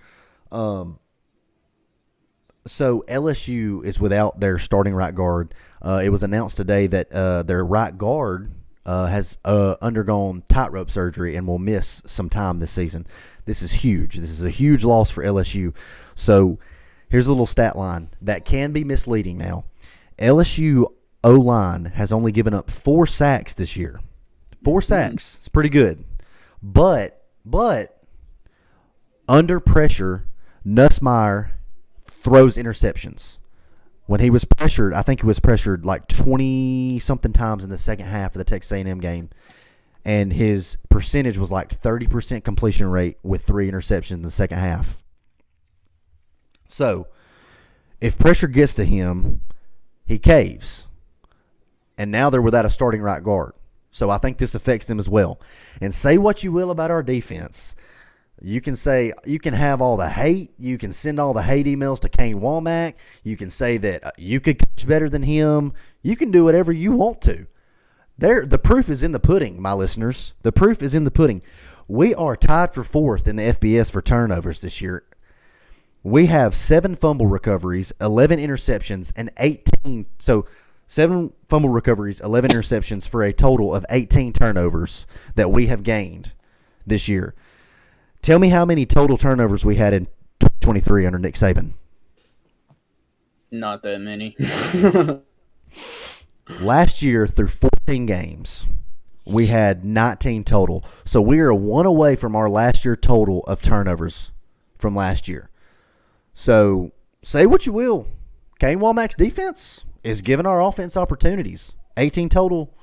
S1: So LSU is without their starting right guard. It was announced today that their right guard has undergone tightrope surgery and will miss some time this season. This is huge. This is a huge loss for LSU. So here's a little stat line that can be misleading now. LSU O-line has only given up 4 sacks this year. 4 sacks. It's pretty good. But under pressure, Nussmeier throws interceptions. When he was pressured, I think he was pressured like 20-something times in the second half of the Texas A&M game, and his percentage was like 30% completion rate with 3 interceptions in the second half. So, if pressure gets to him, he caves. And now they're without a starting right guard. So I think this affects them as well. And say what you will about our defense. You can have all the hate. You can send all the hate emails to Kane Womack. You can say that you could coach better than him. You can do whatever you want to. The proof is in the pudding, my listeners. The proof is in the pudding. We are tied for 4th in the FBS for turnovers this year. We have 7 fumble recoveries, 11 interceptions, and 18. So 7 fumble recoveries, 11 interceptions for a total of 18 turnovers that we have gained this year. Tell me how many total turnovers we had in 2023 under Nick Saban.
S2: Not that many.
S1: Last year, through 14 games, we had 19 total. So we are 1 away from our last year total of turnovers from last year. So say what you will. Kane Womack's defense is giving our offense opportunities. 18 total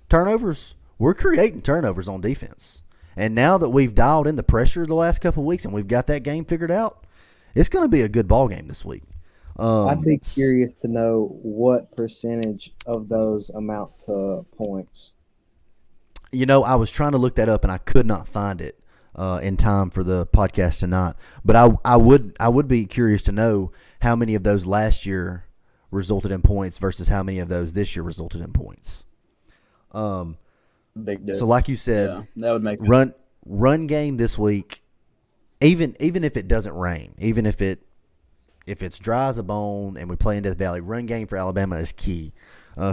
S1: turnovers. We're creating turnovers on defense. And now that we've dialed in the pressure the last couple of weeks and we've got that game figured out, it's going to be a good ball game this week.
S4: I'd be curious to know what percentage of those amount to points.
S1: I was trying to look that up and I could not find it in time for the podcast tonight. But I would be curious to know how many of those last year resulted in points versus how many of those this year resulted in points.
S2: Big difference.
S1: So like you said,
S2: that would make
S1: run game this week, even if it doesn't rain, even if it's dry as a bone and we play in Death Valley, run game for Alabama is key.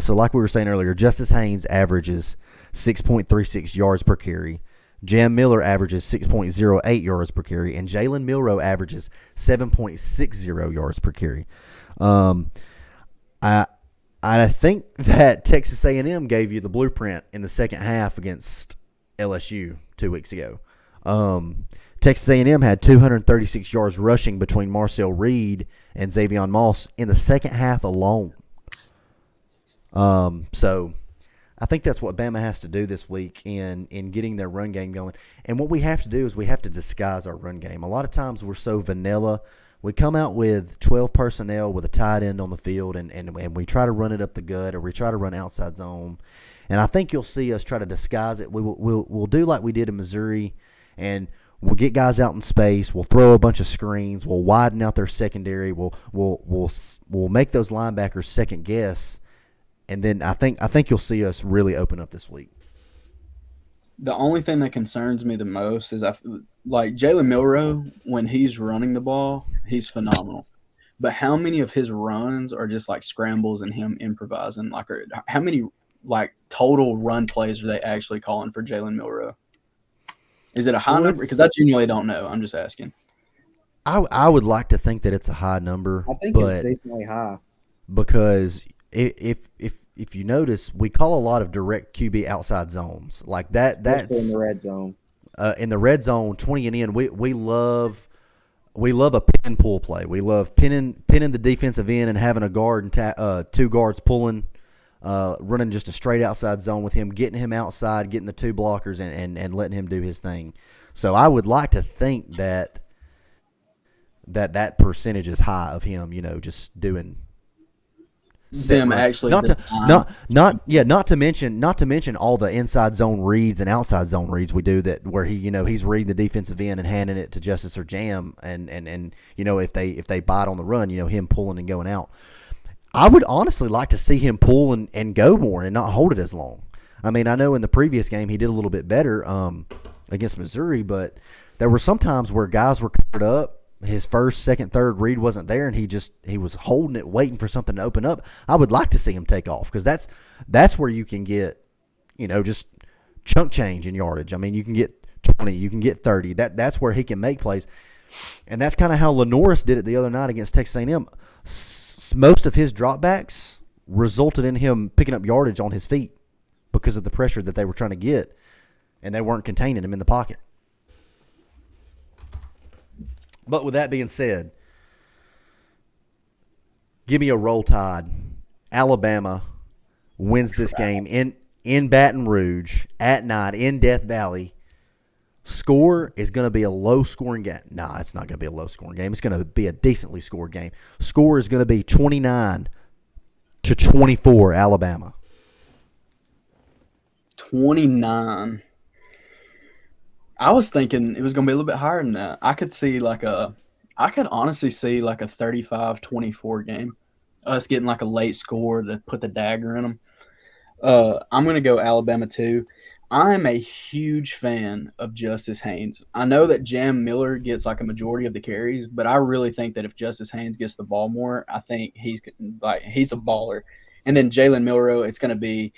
S1: So like we were saying earlier, Justice Haynes averages 6.36 yards per carry. Jam Miller averages 6.08 yards per carry, and Jalen Milroe averages 7.60 yards per carry. I think that Texas A&M gave you the blueprint in the second half against LSU 2 weeks ago. Texas A&M had 236 yards rushing between Marcel Reed and Xavion Moss in the second half alone. So I think that's what Bama has to do this week in getting their run game going. And what we have to do is we have to disguise our run game. A lot of times we're so vanilla. We come out with 12 personnel with a tight end on the field, and we try to run it up the gut, or we try to run outside zone. And I think you'll see us try to disguise it. We'll do like we did in Missouri, and we'll get guys out in space. We'll throw a bunch of screens. We'll widen out their secondary. We'll make those linebackers second guess. And then I think you'll see us really open up this week.
S2: The only thing that concerns me the most is like Jalen Milroe, when he's running the ball, he's phenomenal. But how many of his runs are just like scrambles and him improvising? Like, how many like total run plays are they actually calling for Jalen Milroe? Is it a high number? Because I genuinely don't know. I'm just asking.
S1: I would like to think that it's a high number.
S4: I think it's decently high.
S1: Because if you notice, we call a lot of direct QB outside zones like that. That's
S4: in the red zone.
S1: In the red zone, 20 and in, we love a pin and pull play. We love pinning the defensive end and having a guard and two guards pulling, running just a straight outside zone with him, getting him outside, getting the two blockers and letting him do his thing. So I would like to think that percentage is high of him, just doing.
S2: Them actually
S1: not to mention all the inside zone reads and outside zone reads we do that where he's reading the defensive end and handing it to Justice or Jam and if they bite on the run, him pulling and going out. I would honestly like to see him pull and go more and not hold it as long. I mean, I know in the previous game he did a little bit better against Missouri, but there were some times where guys were covered up. His first, second, third read wasn't there, and he was holding it, waiting for something to open up. I would like to see him take off because that's where you can get, just chunk change in yardage. I mean, you can get 20, you can get 30. That's where he can make plays, and that's kind of how Lenoris did it the other night against Texas A&M. Most of his dropbacks resulted in him picking up yardage on his feet because of the pressure that they were trying to get, and they weren't containing him in the pocket. But with that being said, give me a Roll Tide. Alabama wins this game in Baton Rouge at night in Death Valley. Score is going to be a low-scoring game. Nah, it's not going to be a low-scoring game. It's going to be a decently scored game. Score is going to be 29-24 Alabama.
S2: 29. I was thinking it was going to be a little bit higher than that. I could honestly see like a 35-24 game. Us getting like a late score to put the dagger in them. I'm going to go Alabama too. I'm a huge fan of Justice Haynes. I know that Jam Miller gets like a majority of the carries, but I really think that if Justice Haynes gets the ball more, I think he's a baller. And then Jalen Milroe, it's going to be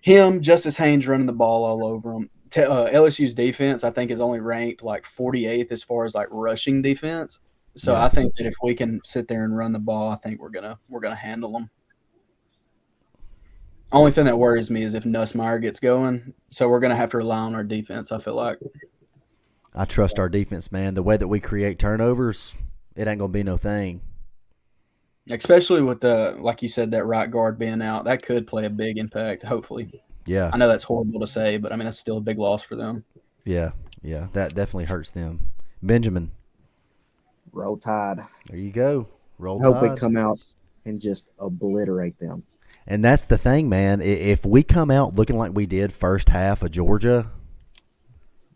S2: him, Justice Haynes running the ball all over him. LSU's defense, I think, is only ranked like 48th as far as like rushing defense. So yeah. I think that if we can sit there and run the ball, I think we're gonna handle them. Only thing that worries me is if Nussmeier gets going. So we're gonna have to rely on our defense. I feel like.
S1: I trust our defense, man. The way that we create turnovers, it ain't gonna be no thing.
S2: Especially with like you said, that right guard being out, that could play a big impact. Hopefully.
S1: Yeah.
S2: I know that's horrible to say, but I mean that's still a big loss for them.
S1: Yeah, that definitely hurts them. Benjamin.
S4: Roll Tide.
S1: There you go. Roll
S4: Tide.
S1: Tide.
S4: Hope we come out and just obliterate them.
S1: And that's the thing, man. If we come out looking like we did first half of Georgia,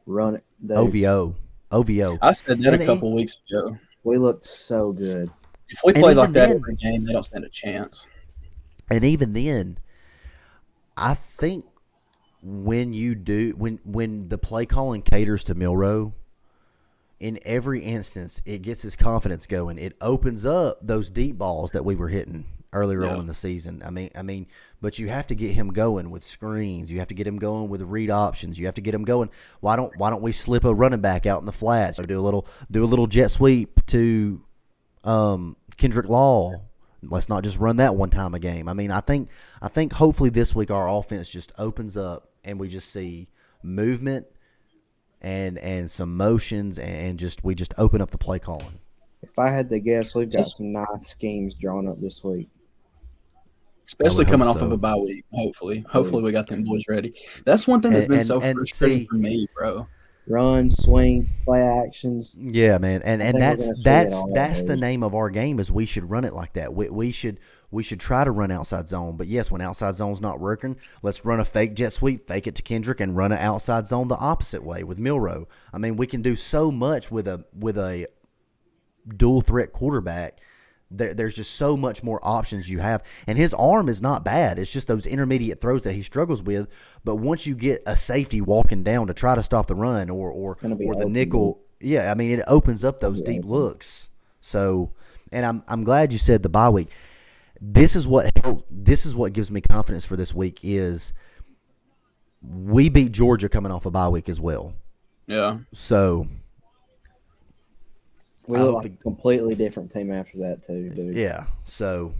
S4: run it.
S1: OVO.
S2: I said that a couple weeks ago.
S4: We looked so good.
S2: If we play like that every game, they don't stand a chance.
S1: And even then, I think when the play calling caters to Milroe, in every instance, it gets his confidence going. It opens up those deep balls that we were hitting earlier on in the season. I mean, but you have to get him going with screens. You have to get him going with read options. You have to get him going. Why don't we slip a running back out in the flats or do a little jet sweep to Kendrick Law? Let's not just run that one time a game. I mean, I think hopefully this week our offense just opens up and we just see movement and some motions and we just open up the play calling.
S4: If I had to guess, we've got some nice schemes drawn up this week.
S2: especially
S1: would hope
S2: coming off
S1: so.
S2: of a bye week. Hopefully we got them boys ready. That's one thing that's been so
S1: And
S2: frustrating
S1: see,
S2: for me, bro.
S4: Run, swing, play actions.
S1: yeah, man,
S4: I
S1: and
S4: think we're
S1: that's
S4: gonna see it all
S1: that's the
S4: those.
S1: name of our game is we should run it like that. We should try to run outside zone, but yes, when outside zone's not working, let's run a fake jet sweep, fake it to Kendrick, and run an outside zone the opposite way with Milrow. I mean, we can do so much with a dual threat quarterback. There's just so much more options you have, and his arm is not bad. It's just those intermediate throws that he struggles with. But once you get a safety walking down to try to stop the run, or
S4: gonna be
S1: the
S4: open,
S1: nickel, yeah, I mean it opens up those deep looks. So, and I'm glad you said the bye week. This is what gives me confidence for this week is we beat Georgia coming off a bye week as well.
S2: Yeah.
S1: So
S4: We look like a completely different team after that too, dude.
S1: yeah, so.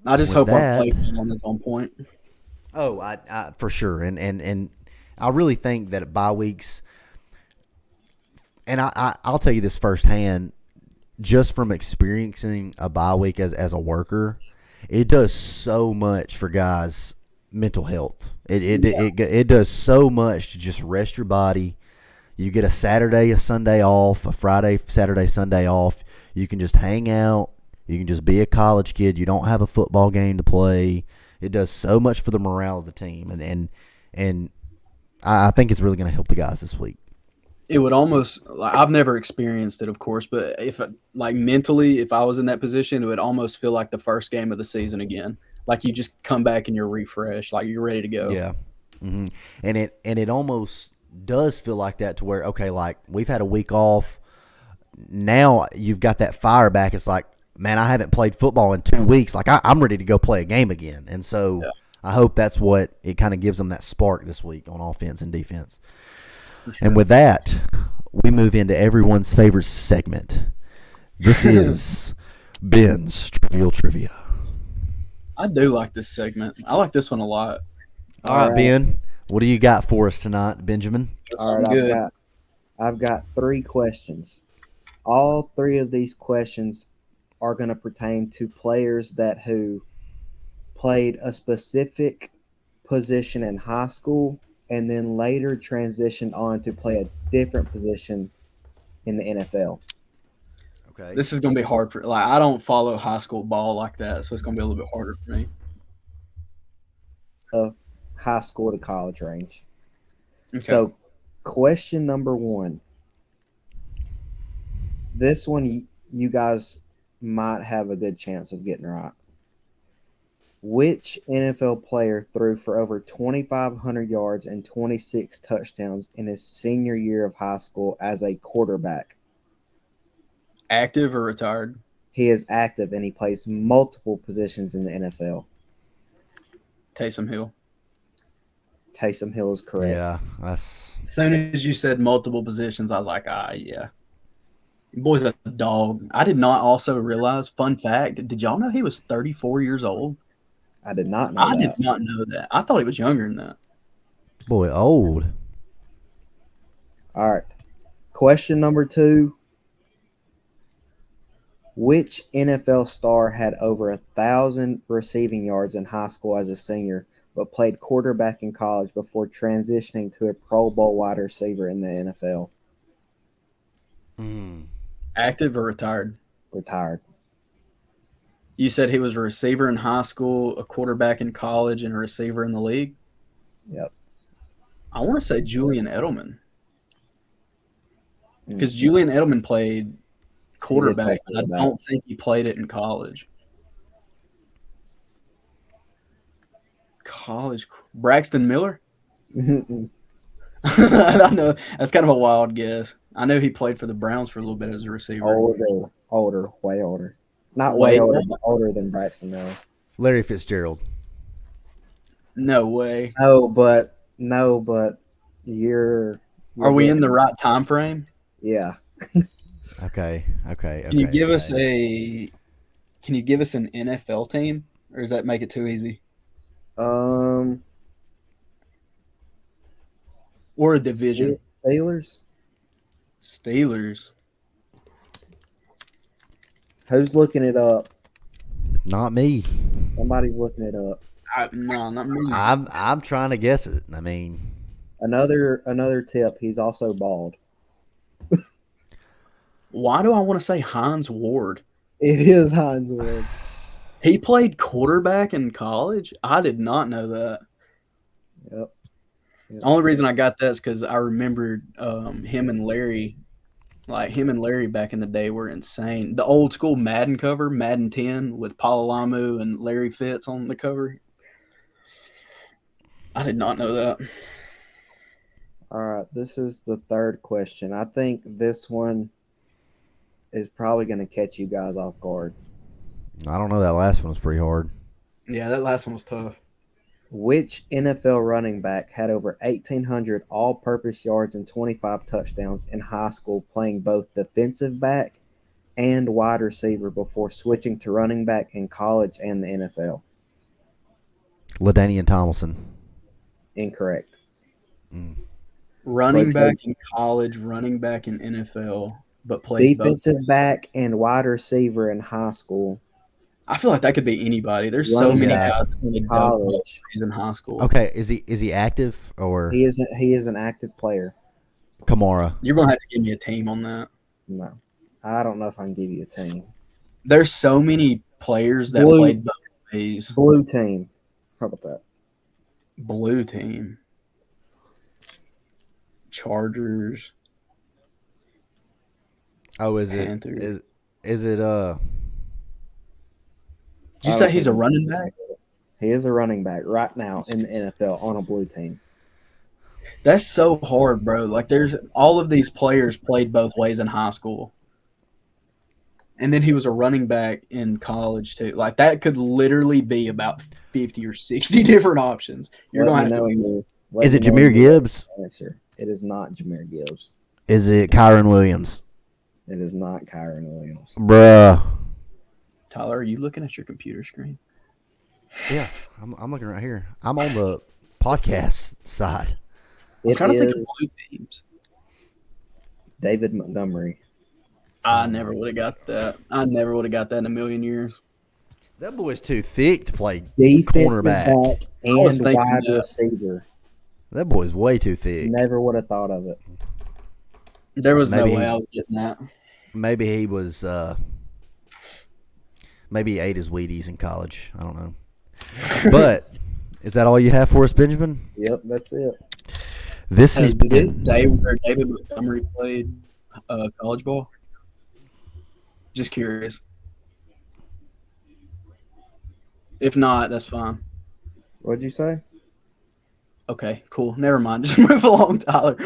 S2: I just
S1: With
S2: hope our
S1: that-
S2: play plan is on point.
S1: Oh, I for sure, and I really think that bye weeks, and I'll tell you this firsthand, just from experiencing a bye week as a worker, it does so much for guys' mental health. It does so much to just rest your body. You get a Saturday, a Sunday off, a Friday, Saturday, Sunday off. You can just hang out. You can just be a college kid. You don't have a football game to play. It does so much for the morale of the team, and I think it's really going to help the guys this week.
S2: It would almost like I've never experienced it, of course, but if like mentally, if I was in that position, it would almost feel like the first game of the season again. Like you just come back and you're refreshed, like you're ready to go.
S1: Yeah, and it almost does feel like that to where okay, like we've had a week off. Now you've got that fire back. It's like, man, I haven't played football in 2 weeks. Like I'm ready to go play a game again, and so I hope that's what it kind of gives them that spark this week on offense and defense.
S2: Sure.
S1: And with that, we move into everyone's favorite segment. This is Ben's Trivial Trivia.
S2: I do like this segment. I like this one a lot.
S1: All right, Ben, what do you got for us tonight, Benjamin?
S4: All right,
S2: Good.
S4: I've got 3 questions. All 3 of these questions are going to pertain to players who played a specific position in high school and then later transitioned on to play a different position in the NFL.
S1: Okay.
S2: This is gonna be hard for I don't follow high school ball like that, so it's gonna be a little bit harder for me.
S4: Of high school to college range.
S2: Okay.
S4: So, question number 1. This one you guys might have a good chance of getting right. Which NFL player threw for over 2,500 yards and 26 touchdowns in his senior year of high school as a quarterback?
S2: Active or retired?
S4: He is active and he plays multiple positions in the NFL.
S2: Taysom Hill.
S4: Taysom Hill is correct.
S1: Yeah, that's
S2: As soon as you said multiple positions, I was like, yeah. Boy's a dog. I did not also realize, fun fact, did y'all know he was 34 years old?
S4: I did not know
S2: I
S4: that.
S2: did not know that. I thought he was younger than that.
S1: boy old.
S4: All right. Question number 2. Which NFL star had over 1,000 receiving yards in high school as a senior, but played quarterback in college before transitioning to a Pro Bowl wide receiver in the NFL?
S2: Active or retired?
S4: Retired.
S2: You said he was a receiver in high school, a quarterback in college, and a receiver in the league?
S4: Yep.
S2: I want to say Julian Edelman. Because
S4: Mhm.
S2: Julian Edelman played quarterback, but I
S4: quarterback.
S2: don't think he played it in college. Braxton Miller? I don't know. That's kind of a wild guess. I know he played for the Browns for a little bit as a receiver.
S4: older, way older. Not
S2: Way
S4: way older, but older than Braxton Miller.
S1: Larry Fitzgerald.
S2: No way.
S4: No, but you're
S2: Are we in the right time frame?
S4: Yeah.
S1: Okay.
S2: Can you give us an NFL team, or does that make it too easy? Or a division?
S4: Steelers.
S2: Steelers.
S4: Who's looking it up?
S1: Not me.
S4: Somebody's looking it up.
S2: No, not me.
S1: I'm trying to guess it. I mean,
S4: Another tip. He's also bald.
S2: Why do I want to say Hines Ward?
S4: It is Hines Ward.
S2: He played quarterback in college? I did not know that.
S4: Yep.
S2: The only reason I got that is because I remembered him and Larry. Like, him and Larry back in the day were insane. The old school Madden cover, Madden 10, with Palalamu and Larry Fitz on the cover. I did not know that.
S4: All right, this is the third question. I think this one is probably going to catch you guys off guard.
S1: I don't know. That last one was pretty hard.
S2: Yeah, that last one was tough.
S4: Which NFL running back had over 1,800 all-purpose yards and 25 touchdowns in high school, playing both defensive back and wide receiver before switching to running back in college and the NFL?
S1: LaDainian Tomlinson.
S4: Incorrect.
S2: Running
S4: So-
S2: back in college, running back in NFL, but played both.
S4: Defensive back and wide receiver in high school.
S2: I feel like that could be anybody. There's so
S4: Running
S2: many
S1: back.
S2: guys that played both
S4: College.
S2: ways in high school.
S1: Okay, is he active or
S4: He is an active player.
S1: Kamara?
S2: You're going to have to give me a team on that.
S4: No. I don't know if I can give you a team.
S2: There's so many players that
S4: Blue.
S2: played both ways.
S4: Blue team. How about that?
S2: Blue team. Chargers.
S1: Oh, is it
S2: Panthers.
S1: is it
S2: Did you say he's a running back?
S4: He is a running back right now in the NFL on a blue team.
S2: That's so hard, bro. Like, there's all of these players played both ways in high school. And then he was a running back in college, too. Like, that could literally be about 50 or 60 different options. You're going to have to.
S1: is it Jahmyr Gibbs?
S4: Answer. It is not Jahmyr Gibbs.
S1: Is it Kyron Williams?
S4: It is not Kyron Williams.
S1: Bruh.
S2: Tyler, are you looking at your computer screen?
S1: Yeah, I'm looking right here. I'm on the podcast side.
S2: I'm
S4: It
S2: trying to think of
S4: is
S2: blue teams.
S4: David Montgomery.
S2: I never would have got that. I never would have got that in a million years.
S1: That boy's too thick to play
S4: Defensive
S1: cornerback.
S4: back
S2: was
S4: and
S2: thinking
S4: wide
S2: that.
S4: receiver.
S1: That boy's way too thick.
S4: Never would have thought of it.
S2: There was
S1: Maybe
S2: no way
S1: he-
S2: I was getting that.
S1: Maybe he was. Maybe he ate his Wheaties in college. I don't know. But is that all you have for us, Benjamin?
S4: Yep, that's it.
S1: This
S2: Hey,
S1: has
S2: did
S1: been.
S2: David Montgomery played college ball? Just curious. If not, that's fine.
S4: What'd you say?
S2: Okay, cool. Never mind. Just move along, Tyler.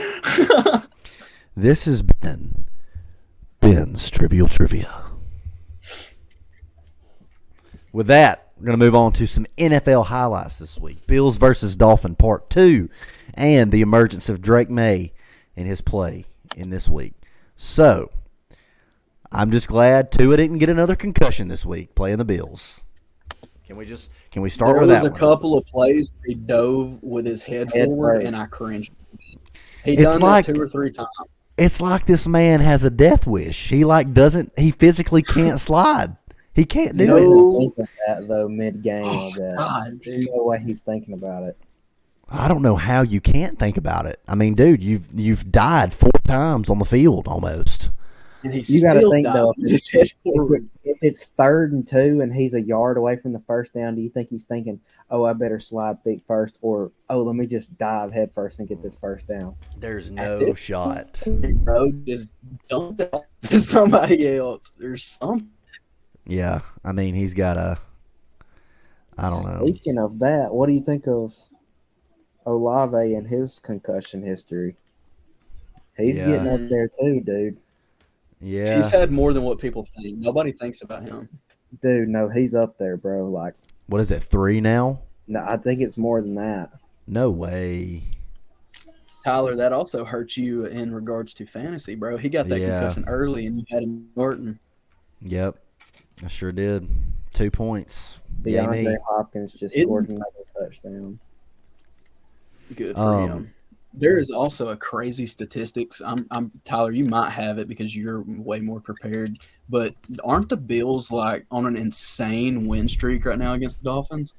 S1: This has been Ben's Trivial Trivia. With that, we're going to move on to some NFL highlights this week. Bills versus Dolphin Part 2 and the emergence of Drake May and his play in this week. So, I'm just glad Tua didn't get another concussion this week playing the Bills. Can we start
S2: There
S1: with
S2: was
S1: that
S2: a
S1: one?
S2: couple of plays where he dove with his head forward,
S4: first.
S2: and I cringed. He
S1: It's
S2: done
S1: like-
S2: that 2 or 3 times.
S1: It's like this man has a death wish. He physically can't slide. He can't do
S2: No.
S1: it.
S4: He's thinking that though mid-game.
S2: Oh,
S4: of that.
S2: God,
S4: There's
S2: dude.
S4: no way he's thinking about it.
S1: I don't know how you can't think about it. I mean, dude, you've died 4 times on the field almost.
S2: And he
S4: You got to
S2: still
S4: think
S2: dived
S4: though,
S2: with his head
S4: if,
S2: forward.
S4: if it's 3rd and 2 and he's a yard away from the first down, do you think he's thinking, "Oh, I better slide feet first," or "Oh, let me just dive head first and get this first down"?
S1: There's
S2: At
S1: no
S2: this
S1: shot.
S2: Bro, just dump it off to somebody else. There's something.
S1: Yeah, I mean, he's got a. I don't know.
S4: Speaking of that, what do you think of Olave and his concussion history? He's
S1: Yeah.
S4: getting up there too, dude.
S1: Yeah,
S2: He's had more than what people think. Nobody thinks about him.
S4: Dude, no, he's up there, bro. Like,
S1: what is it? 3 now?
S4: no, I think it's more than that.
S1: No way.
S2: Tyler, that also hurts you in regards to fantasy, bro. He got that
S1: Yeah.
S2: concussion early, and you had him Norton.
S1: Yep, I sure did. 2 points. Yay me.
S4: DeAndre Hopkins just
S2: It-
S4: scored another touchdown.
S2: Good for him. There is also a crazy statistics. I'm Tyler. You might have it because you're way more prepared. But aren't the Bills like on an insane win streak right now against the Dolphins?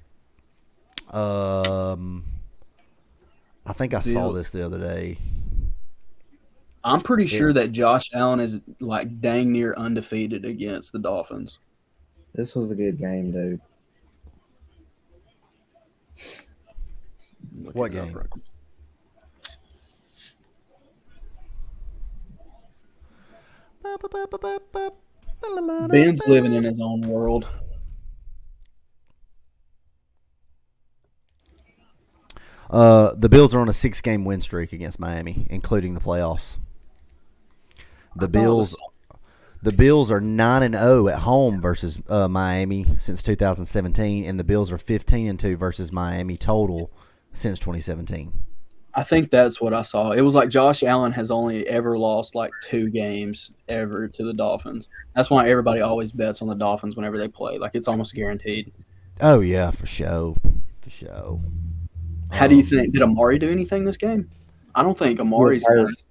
S1: Um, I think I saw
S2: Bill-
S1: this the other day.
S2: I'm pretty
S1: It,
S2: sure that Josh Allen is like dang near undefeated against the Dolphins.
S4: This was a good game, dude.
S2: Look
S1: What
S2: it up
S1: game?
S2: real quick. Ben's living in his own world.
S1: The Bills are on a 6-game win streak against Miami, including the playoffs. The Bills, the Bills are 9-0 at home versus Miami since 2017, and the Bills are 15-2 versus Miami total since 2017.
S2: I think that's what I saw. It was like Josh Allen has only ever lost like 2 games ever to the Dolphins. That's why everybody always bets on the Dolphins whenever they play. Like it's almost guaranteed.
S1: Oh yeah, for sure, for sure.
S2: How do you think? Did Amari do anything this game? I don't think
S4: He was
S2: Amari's.
S4: hurt.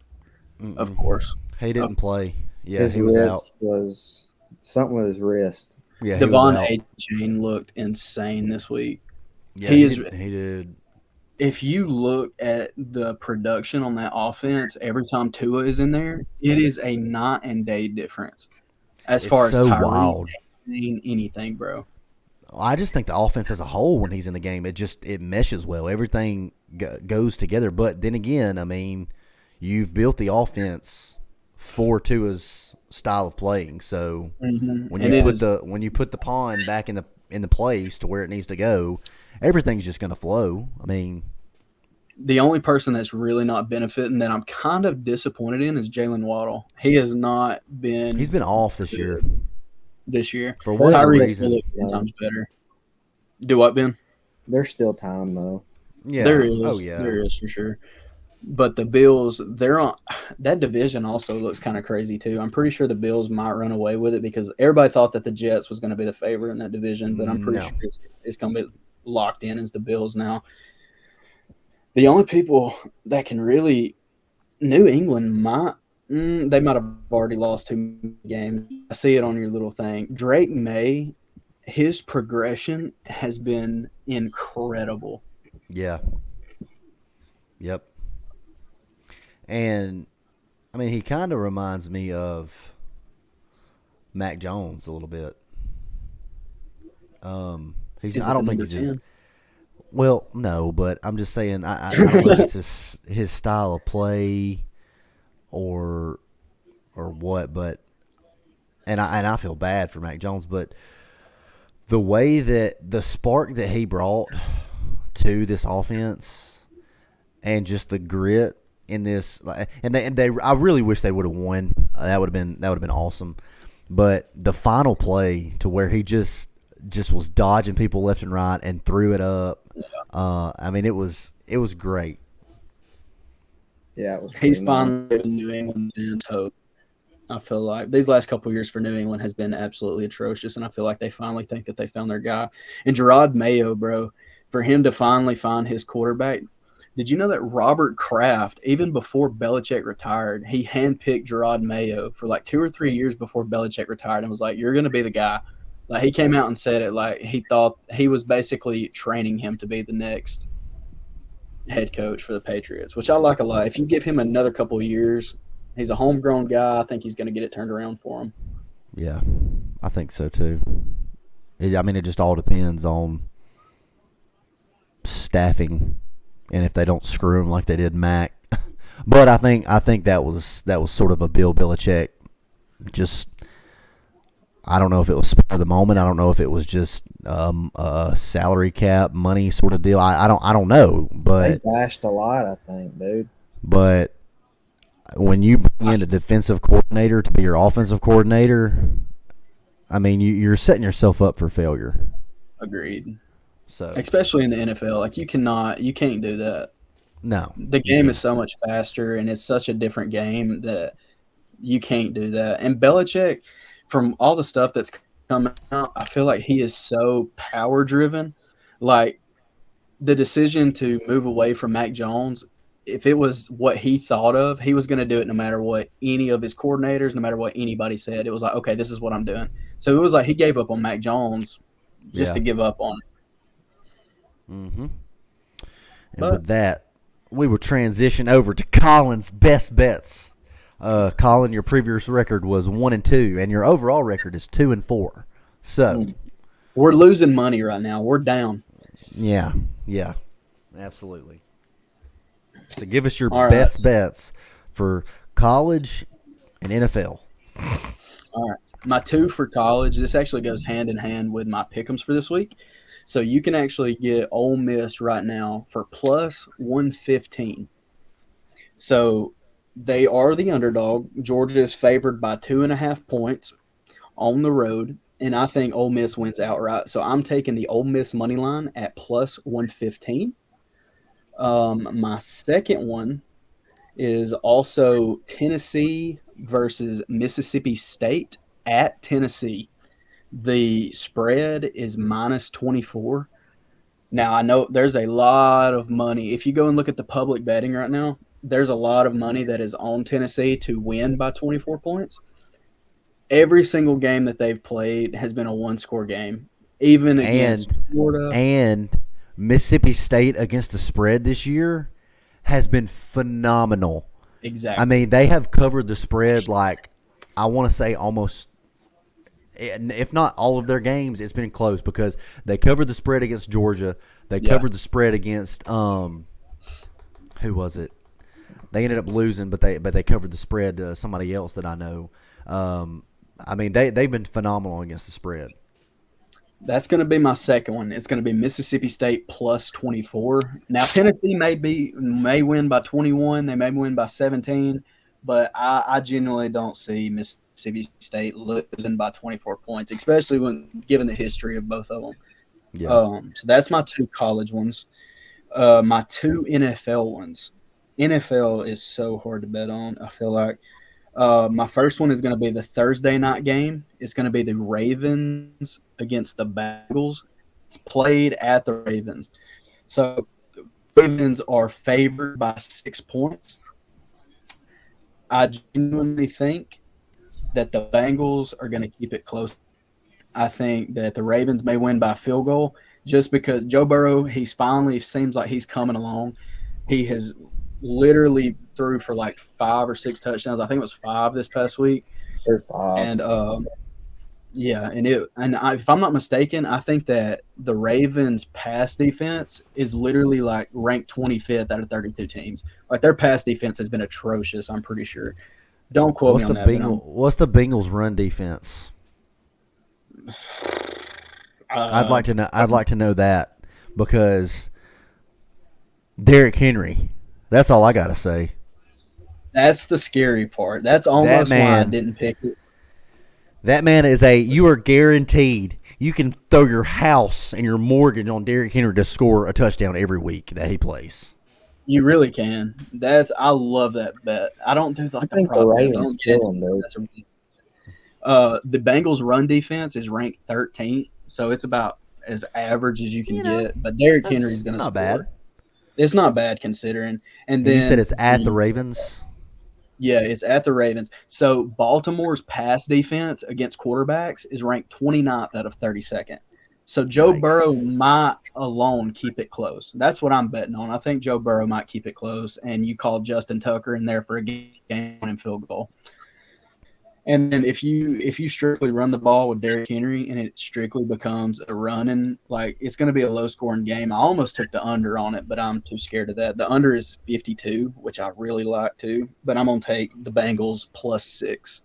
S2: Of course.
S1: He didn't play. Yeah,
S4: His
S1: he was out.
S4: wrist was something with his wrist.
S1: Yeah, he was
S2: Devon
S1: out.
S2: A-Chain looked insane this week.
S1: Yeah,
S2: he
S1: he
S2: is-
S1: did. He did.
S2: If you look at the production on that offense, every time Tua is in there, it is a night and day difference. As
S1: It's
S2: far as
S1: so
S2: Tyreek
S1: wild.
S2: ain't anything, bro.
S1: I just think the offense as a whole, when he's in the game, it meshes well. Everything goes together. But then again, I mean, you've built the offense for Tua's style of playing. So when
S2: And
S1: you
S2: it
S1: put
S2: is-
S1: the pawn back in the place to where it needs to go, everything's just going to flow. I mean,
S2: the only person that's really not benefiting that I'm kind of disappointed in is Jalen Waddle. He has not been
S1: he's been off this year
S2: this year.
S1: for whatever
S2: Tyreek
S1: reason.
S2: looked 10 times better. Do what, Ben?
S4: There's still time though.
S1: Yeah.
S2: There is.
S1: Oh yeah.
S2: There is for sure. But the Bills, they're on that division also looks kind of crazy too. I'm pretty sure the Bills might run away with it because everybody thought that the Jets was going to be the favorite in that division, but I'm pretty
S1: No.
S2: sure it's going to be locked in as the Bills now. The only people that can really New England might they might have already lost 2 games. I see it on your little thing. Drake May, his progression has been incredible.
S1: Yeah. Yep. And I mean, he kind of reminds me of Mac Jones a little bit. He's.
S2: Is
S1: I
S2: it
S1: don't
S2: the
S1: think
S2: number
S1: he's.
S2: 10?
S1: Well, no, but I'm just saying. I don't know if it's his style of play, or what. But and I feel bad for Mac Jones, but the way that the spark that he brought to this offense, and just the grit in this, and they I really wish they would have won. That would have been awesome. But the final play to where he just was dodging people left and right and threw it up. I mean, it was great.
S4: Yeah, it was.
S2: He's
S4: pretty nice.
S2: finally given New England fans hope. I feel like these last couple of years for New England has been absolutely atrocious, and I feel like they finally think that they found their guy. And Gerard Mayo, bro, for him to finally find his quarterback. Did you know that Robert Kraft, even before Belichick retired, he handpicked Gerard Mayo for like 2 or 3 years before Belichick retired and was like, "You're going to be the guy." Like he came out and said it like he thought he was basically training him to be the next head coach for the Patriots, which I like a lot. If you give him another couple of years, he's a homegrown guy. I think he's going to get it turned around for him.
S1: Yeah, I think so too. I mean, it just all depends on staffing, and if they don't screw him like they did Mac. But I think that was sort of a Bill Belichick. Just I don't know if it was spur of the moment. I don't know if it was just a salary cap money sort of deal. I don't know,
S4: They
S1: but
S4: bashed a lot, I think, dude.
S1: But when you bring in a defensive coordinator to be your offensive coordinator, I mean, you're setting yourself up for failure.
S2: Agreed.
S1: So
S2: Especially in the NFL, like you can't do that.
S1: no,
S2: The game is so much faster, and it's such a different game that you can't do that. And Belichick, from all the stuff that's come out, I feel like he is so power driven. Like the decision to move away from Mac Jones if it was what he thought of, he was going to do it no matter what any of his coordinators, no matter what anybody said. It was like, okay, this is what I'm doing. So it was like he gave up on Mac Jones just
S1: Yeah.
S2: to give up on it.
S1: Mm-hmm. And
S2: But-
S1: with that, we will transition over to Colin's best bets. Colin, your previous record was 1-2, and your overall record is 2-4. So,
S2: We're losing money right now. We're down.
S1: yeah, absolutely. So, give us your
S2: All right.
S1: best bets for college and NFL.
S2: All right. My 2 for college, this actually goes hand in hand with my pick'ems for this week. So you can actually get Ole Miss right now for plus 115. So they are the underdog. Georgia is favored by 2.5 points on the road, and I think Ole Miss wins outright. So I'm taking the Ole Miss money line at plus 115. My second one is also Tennessee versus Mississippi State at Tennessee. The spread is minus 24. Now, I know there's a lot of money. If you go and look at the public betting right now, there's a lot of money that is on Tennessee to win by 24 points. Every single game that they've played has been a one-score game, even against Florida.
S1: And Mississippi State against the spread this year has been phenomenal.
S2: Exactly.
S1: I mean, they have covered the spread like, I want to say almost, if not all of their games, it's been close because they covered the spread against Georgia. They covered the spread against who was it? They ended up losing, but they covered the spread to somebody else that I know. I mean, they've been phenomenal against the spread.
S2: That's going to be my second one. It's going to be Mississippi State plus 24. Now Tennessee may win by 21. They may win by 17, but I genuinely don't see Mississippi State losing by 24 points, especially when given the history of both of them.
S1: Yeah.
S2: So that's my 2 college ones. My 2 NFL ones. NFL is so hard to bet on. I feel like my first one is going to be the Thursday night game. It's going to be the Ravens against the Bengals. It's played at the Ravens. So the Ravens are favored by 6 points. I genuinely think that the Bengals are going to keep it close. I think that the Ravens may win by a field goal just because Joe Burrow, he's finally seems like he's coming along. He has literally threw for like 5 or 6 touchdowns. I think it was 5 this past week.
S4: There's 5.
S2: And if I'm not mistaken, I think that the Ravens pass defense is literally like ranked 25th out of 32 teams. Like their pass defense has been atrocious, I'm pretty sure. Don't quote me on that.
S1: What's the Bengals run defense? I'd like to know. I'd like to know that because Derrick Henry. That's all I gotta say.
S2: That's the scary part. That's almost why I didn't pick it.
S1: That man is you are guaranteed. You can throw your house and your mortgage on Derrick Henry to score a touchdown every week that he plays.
S2: You really can. I love that bet. I don't do like
S4: I think the
S2: prop bets. I
S4: Ravens
S2: don't get
S4: kill him,
S2: the Bengals' run defense is ranked 13th, so it's about as average as you can get. But Derrick Henry's going to
S1: not
S2: score.
S1: bad.
S2: It's not bad considering. And then
S1: you said it's at the Ravens.
S2: Yeah, it's at the Ravens. So Baltimore's pass defense against quarterbacks is ranked 29th out of 32nd. So Joe Burrow might alone keep it close. That's what I'm betting on. I think Joe Burrow might keep it close, and you call Justin Tucker in there for a game-winning field goal. And then if you strictly run the ball with Derrick Henry and it strictly becomes a running, like it's going to be a low-scoring game. I almost took the under on it, but I'm too scared of that. The under is 52, which I really like too, but I'm going to take the Bengals plus 6.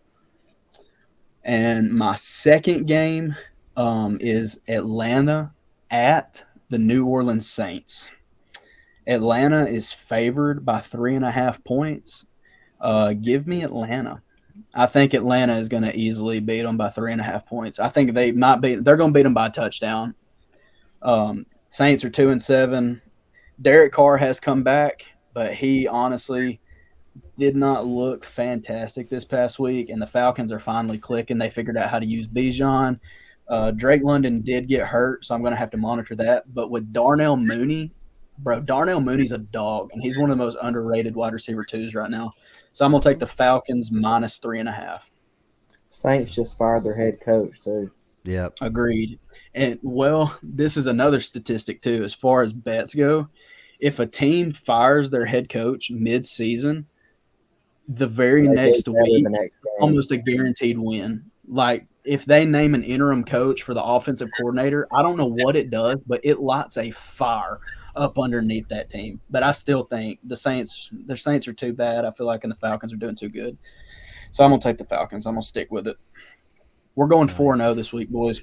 S2: And my second game is Atlanta at the New Orleans Saints. Atlanta is favored by 3.5 points. Give me Atlanta. I think Atlanta is going to easily beat them by 3.5 points. I think they're going to beat them by a touchdown. Saints are 2-7. Derek Carr has come back, but he honestly did not look fantastic this past week, and the Falcons are finally clicking. They figured out how to use Bijan. Drake London did get hurt, so I'm going to have to monitor that. But with Darnell Mooney Bro, Darnell Mooney's a dog, and he's one of the most underrated wide receiver twos right now. So I'm gonna take the Falcons minus 3.5.
S4: Saints just fired their head coach too.
S1: Yep.
S2: Agreed. And well, this is another statistic too, as far as bets go. If a team fires their head coach mid-season, the very
S4: They
S2: next
S4: did better
S2: week,
S4: the next game.
S2: almost a guaranteed win. Like if they name an interim coach for the offensive coordinator, I don't know what it does, but it lights a fire up underneath that team. But I still think their Saints are too bad. I feel like, and the Falcons are doing too good. So I'm gonna take the Falcons. I'm gonna stick with it. We're going 4-0 this week, boys.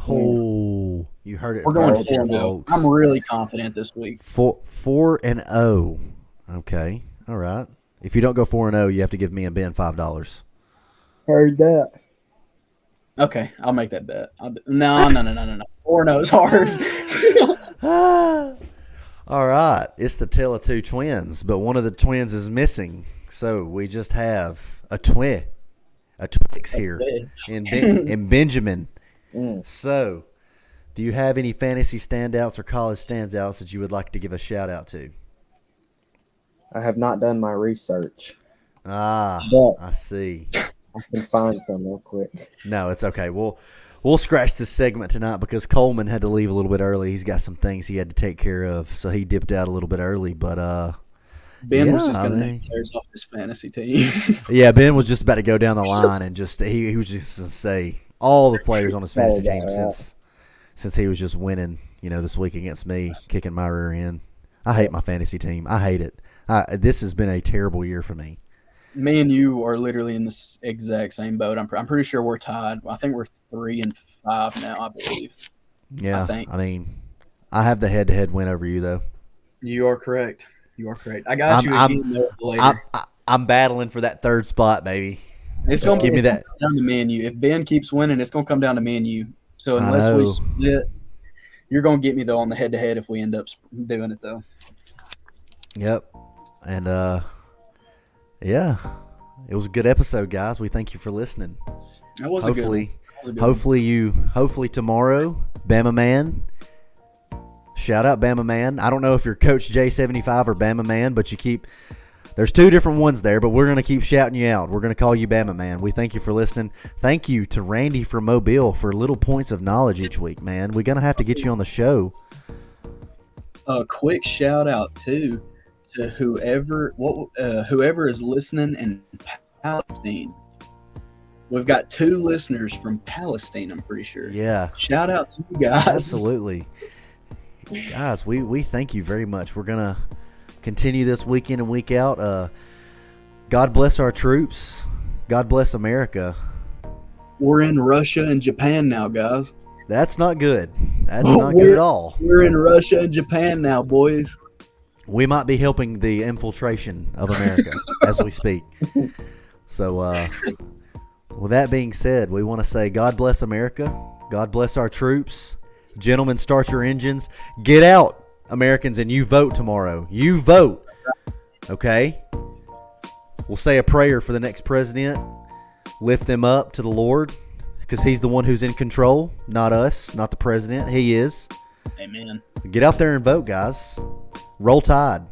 S1: Oh, you heard it.
S2: We're going
S1: first,
S2: 4-0.
S1: folks.
S2: I'm really confident this week.
S1: 4-0. Okay. All right. If you don't go 4-0, you have to give me and Ben $5.
S4: Heard that.
S2: Okay, I'll make that bet. No. 4-0 is hard.
S1: All right. It's the tale of two twins, but one of the twins is missing. So we just have a twix here in Benjamin. So, do you have any fantasy standouts or college standouts that you would like to give a shout out to?
S4: I have not done my research.
S1: Ah,
S4: But
S1: I see.
S4: I can find some real quick.
S1: No, it's okay. We'll scratch this segment tonight because Coleman had to leave a little bit early. He's got some things he had to take care of, so he dipped out a little bit early. But
S2: Ben was
S1: yeah,
S2: just going to
S1: I mean-
S2: name players off his fantasy team.
S1: yeah, Ben was just about to go down the line and just he was just going to say all the players on his fantasy
S4: Yeah,
S1: team
S4: yeah.
S1: since he was just winning, this week against me, kicking my rear end. I hate my fantasy team. I hate it. This has been a terrible year for me.
S2: Me and you are literally in this exact same boat. I'm pretty sure we're tied. I think we're 3-5 now, I believe.
S1: Yeah,
S2: I think.
S1: I mean, I have the head-to-head win over you though.
S2: You are correct. I got you again though, later.
S1: I'm battling for that third spot, baby.
S2: It's
S1: Just
S2: going
S1: give me that.
S2: to come down to me and you. If Ben keeps winning, it's going to come down to me and you. So
S1: I
S2: unless we
S1: know.
S2: split, you're going to get me though on the head-to-head if we end up doing it though.
S1: Yep. And yeah, it was a good episode, guys. We thank you for listening.
S2: That was a good one.
S1: Hopefully tomorrow, Bama Man. Shout out Bama Man. I don't know if you're Coach J75 or Bama Man, but there's two different ones there, but we're going to keep shouting you out. We're going to call you Bama Man. We thank you for listening. Thank you to Randy from Mobile for little points of knowledge each week, man. We're going to have to get you on the show.
S2: A quick shout out too to whoever is listening in Palestine. We've got 2 listeners from Palestine, I'm pretty sure.
S1: Yeah.
S2: Shout out to you guys.
S1: Absolutely. Guys, we thank you very much. We're going to continue this week in and week out. God bless our troops. God bless America.
S2: We're in Russia and Japan now, guys.
S1: That's not good. That's not good at all.
S2: We're in Russia and Japan now, boys.
S1: We might be helping the infiltration of America as we speak. So, with that being said, we want to say God bless America. God bless our troops. Gentlemen, start your engines. Get out, Americans, and you vote tomorrow. You vote. Okay? We'll say a prayer for the next president. Lift them up to the Lord because he's the one who's in control, not us, not the president. He is.
S2: Amen.
S1: Get out there and vote, guys. Roll Tide.